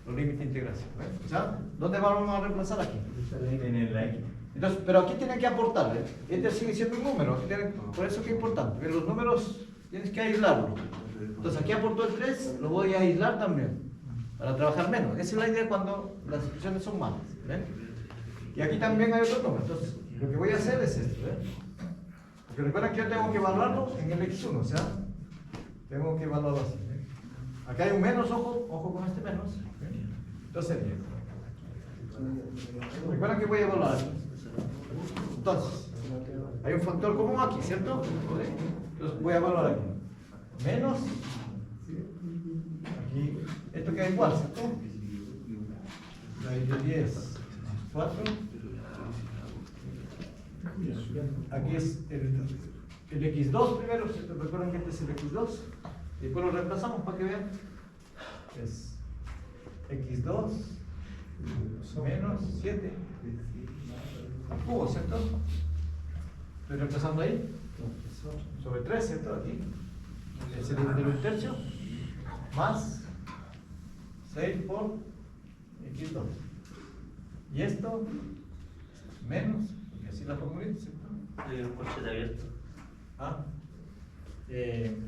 Los límites de integración, ¿ves? ¿Ya? ¿Dónde vamos a reemplazar aquí? En el like. Entonces, pero aquí tienen que aportarle. Este sigue siendo un número, aquí por eso que es importante. Que los números tienes que aislarlos. Entonces aquí aportó el 3, lo voy a aislar también, para trabajar menos. Esa es la idea cuando las expresiones son malas. ¿Ven? Y aquí también hay otro número. Entonces, lo que voy a hacer es esto. ¿Ven? Porque recuerden que yo tengo que evaluarlo en el X1, o sea, tengo que evaluarlo así. ¿Ven? Acá hay un menos, ojo con este menos. ¿Ven? Entonces, bien. Recuerden que voy a evaluar. Entonces, hay un factor común aquí, ¿cierto? Entonces voy a evaluar aquí. Menos, aquí, esto queda igual, ¿cierto? Raíz de 10 más 4. Aquí es el X2 primero, ¿cierto? Recuerden que este es el X2. Y después lo reemplazamos para que vean. Es X2 menos 7 al cubo, ¿cierto? Estoy reemplazando ahí. Sobre 3, ¿cierto? Aquí. Es el de un tercio. Más 6 por X2. Y esto menos, porque así la formulita, ¿cierto? Hay un corchete abierto.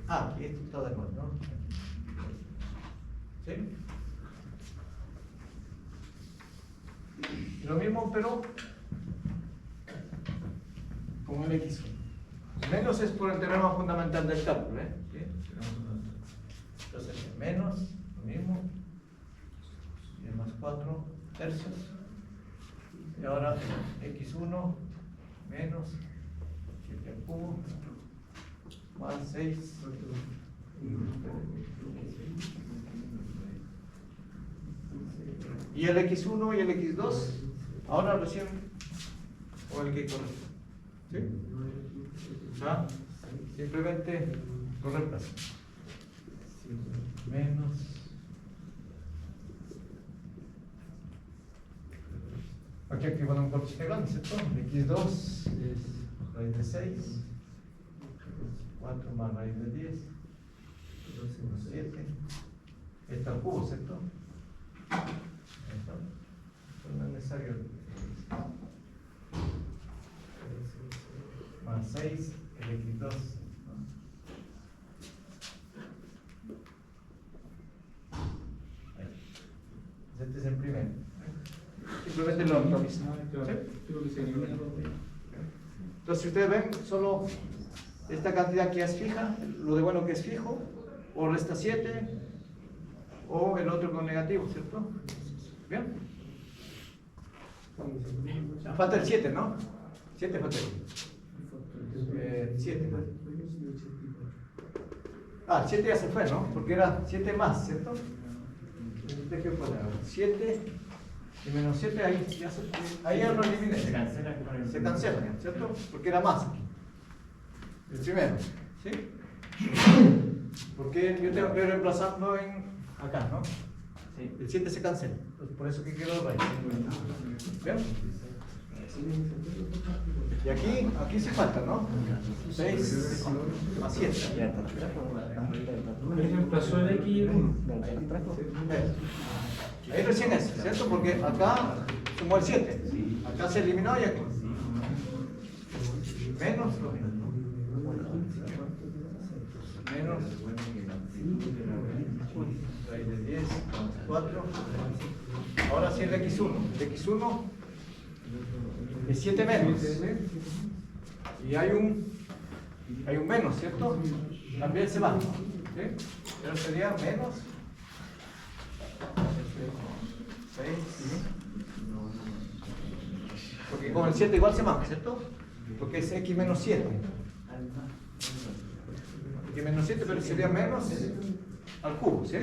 Aquí esto está de acuerdo, ¿no? ¿Sí? Lo mismo, pero con el X1. Menos es por el teorema fundamental del cálculo, ¿eh? ¿Sí? Entonces, menos, lo mismo. 10 más 4 tercios. Y ahora X1 menos 7 al cubo más 6 y el x1 y el x2 ahora recién o el que corresponde, ¿sí? ¿Ah? Simplemente lo reemplazo menos aquí activan un coeficiente grande, ¿cierto? X2 es raíz de 6 4 más raíz de 10 7 está al cubo, ¿cierto? No es necesario más 6 el x2 este es el primero, simplemente lo actualizo. ¿Sí? Entonces si ustedes ven solo esta cantidad que es fija, lo de bueno que es fijo, o resta 7 o el otro con negativo, ¿cierto? Bien. Falta el 7, ¿no? 7 falta el 7. Ah, el 7 ya se fue, ¿no? Porque era 7 más, ¿cierto? 7 y menos 7, ahí ya lo eliminé. Se cancela con el. Se cancela, ¿cierto? Porque era más aquí. El primero, ¿sí? Porque yo tengo que ir reemplazando en acá, ¿no? Sí. El 7 se cancela, entonces por eso que quedó raíz. ¿Bien? Y aquí se falta, ¿no? 6 más 7. Él reemplazó el X y el 1. Ahí recién es, ¿cierto? Porque acá sumó el 7. Acá se eliminó y aquí. Menos lo mismo. Menos raíz de 10, 4. Ahora sí el x1. El x1 es 7 menos. Y hay un menos, ¿cierto? También se va. ¿Sí? Pero sería menos 6. Porque con el 7 igual se va, ¿cierto? Porque es x menos 7. X menos 7, pero sería menos al cubo, ¿sí?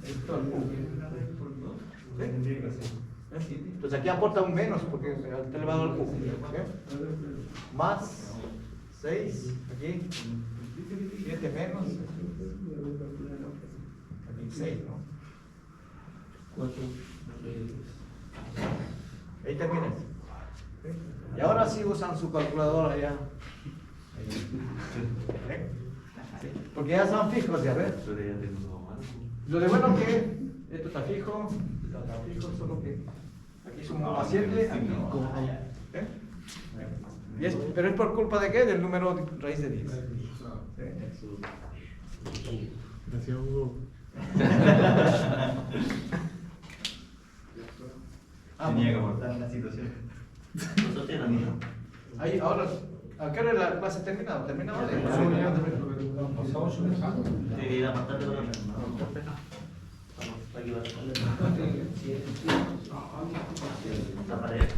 Esto al cubo. ¿Sí? Entonces aquí aporta un menos porque está elevado al cubo. ¿Sí? Más 6, aquí 7 menos. Aquí 6, ¿no? 4. Ahí termina. ¿Sí? Y ahora sí usan su calculadora ya. ¿Sí? Porque ya son fijos, ya ves. Lo de bueno que esto está fijo, solo que aquí sumo más 7, aquí. ¿Eh? Pero es por culpa de qué? Del número de raíz de 10. ¿Sí? Gracias, Hugo. Tenía que aportar la situación. Nosotros tenemos. Ahí, ahora, ¿a qué hora la clase terminado? ¿Terminado? Sí, la pantalla de la pared.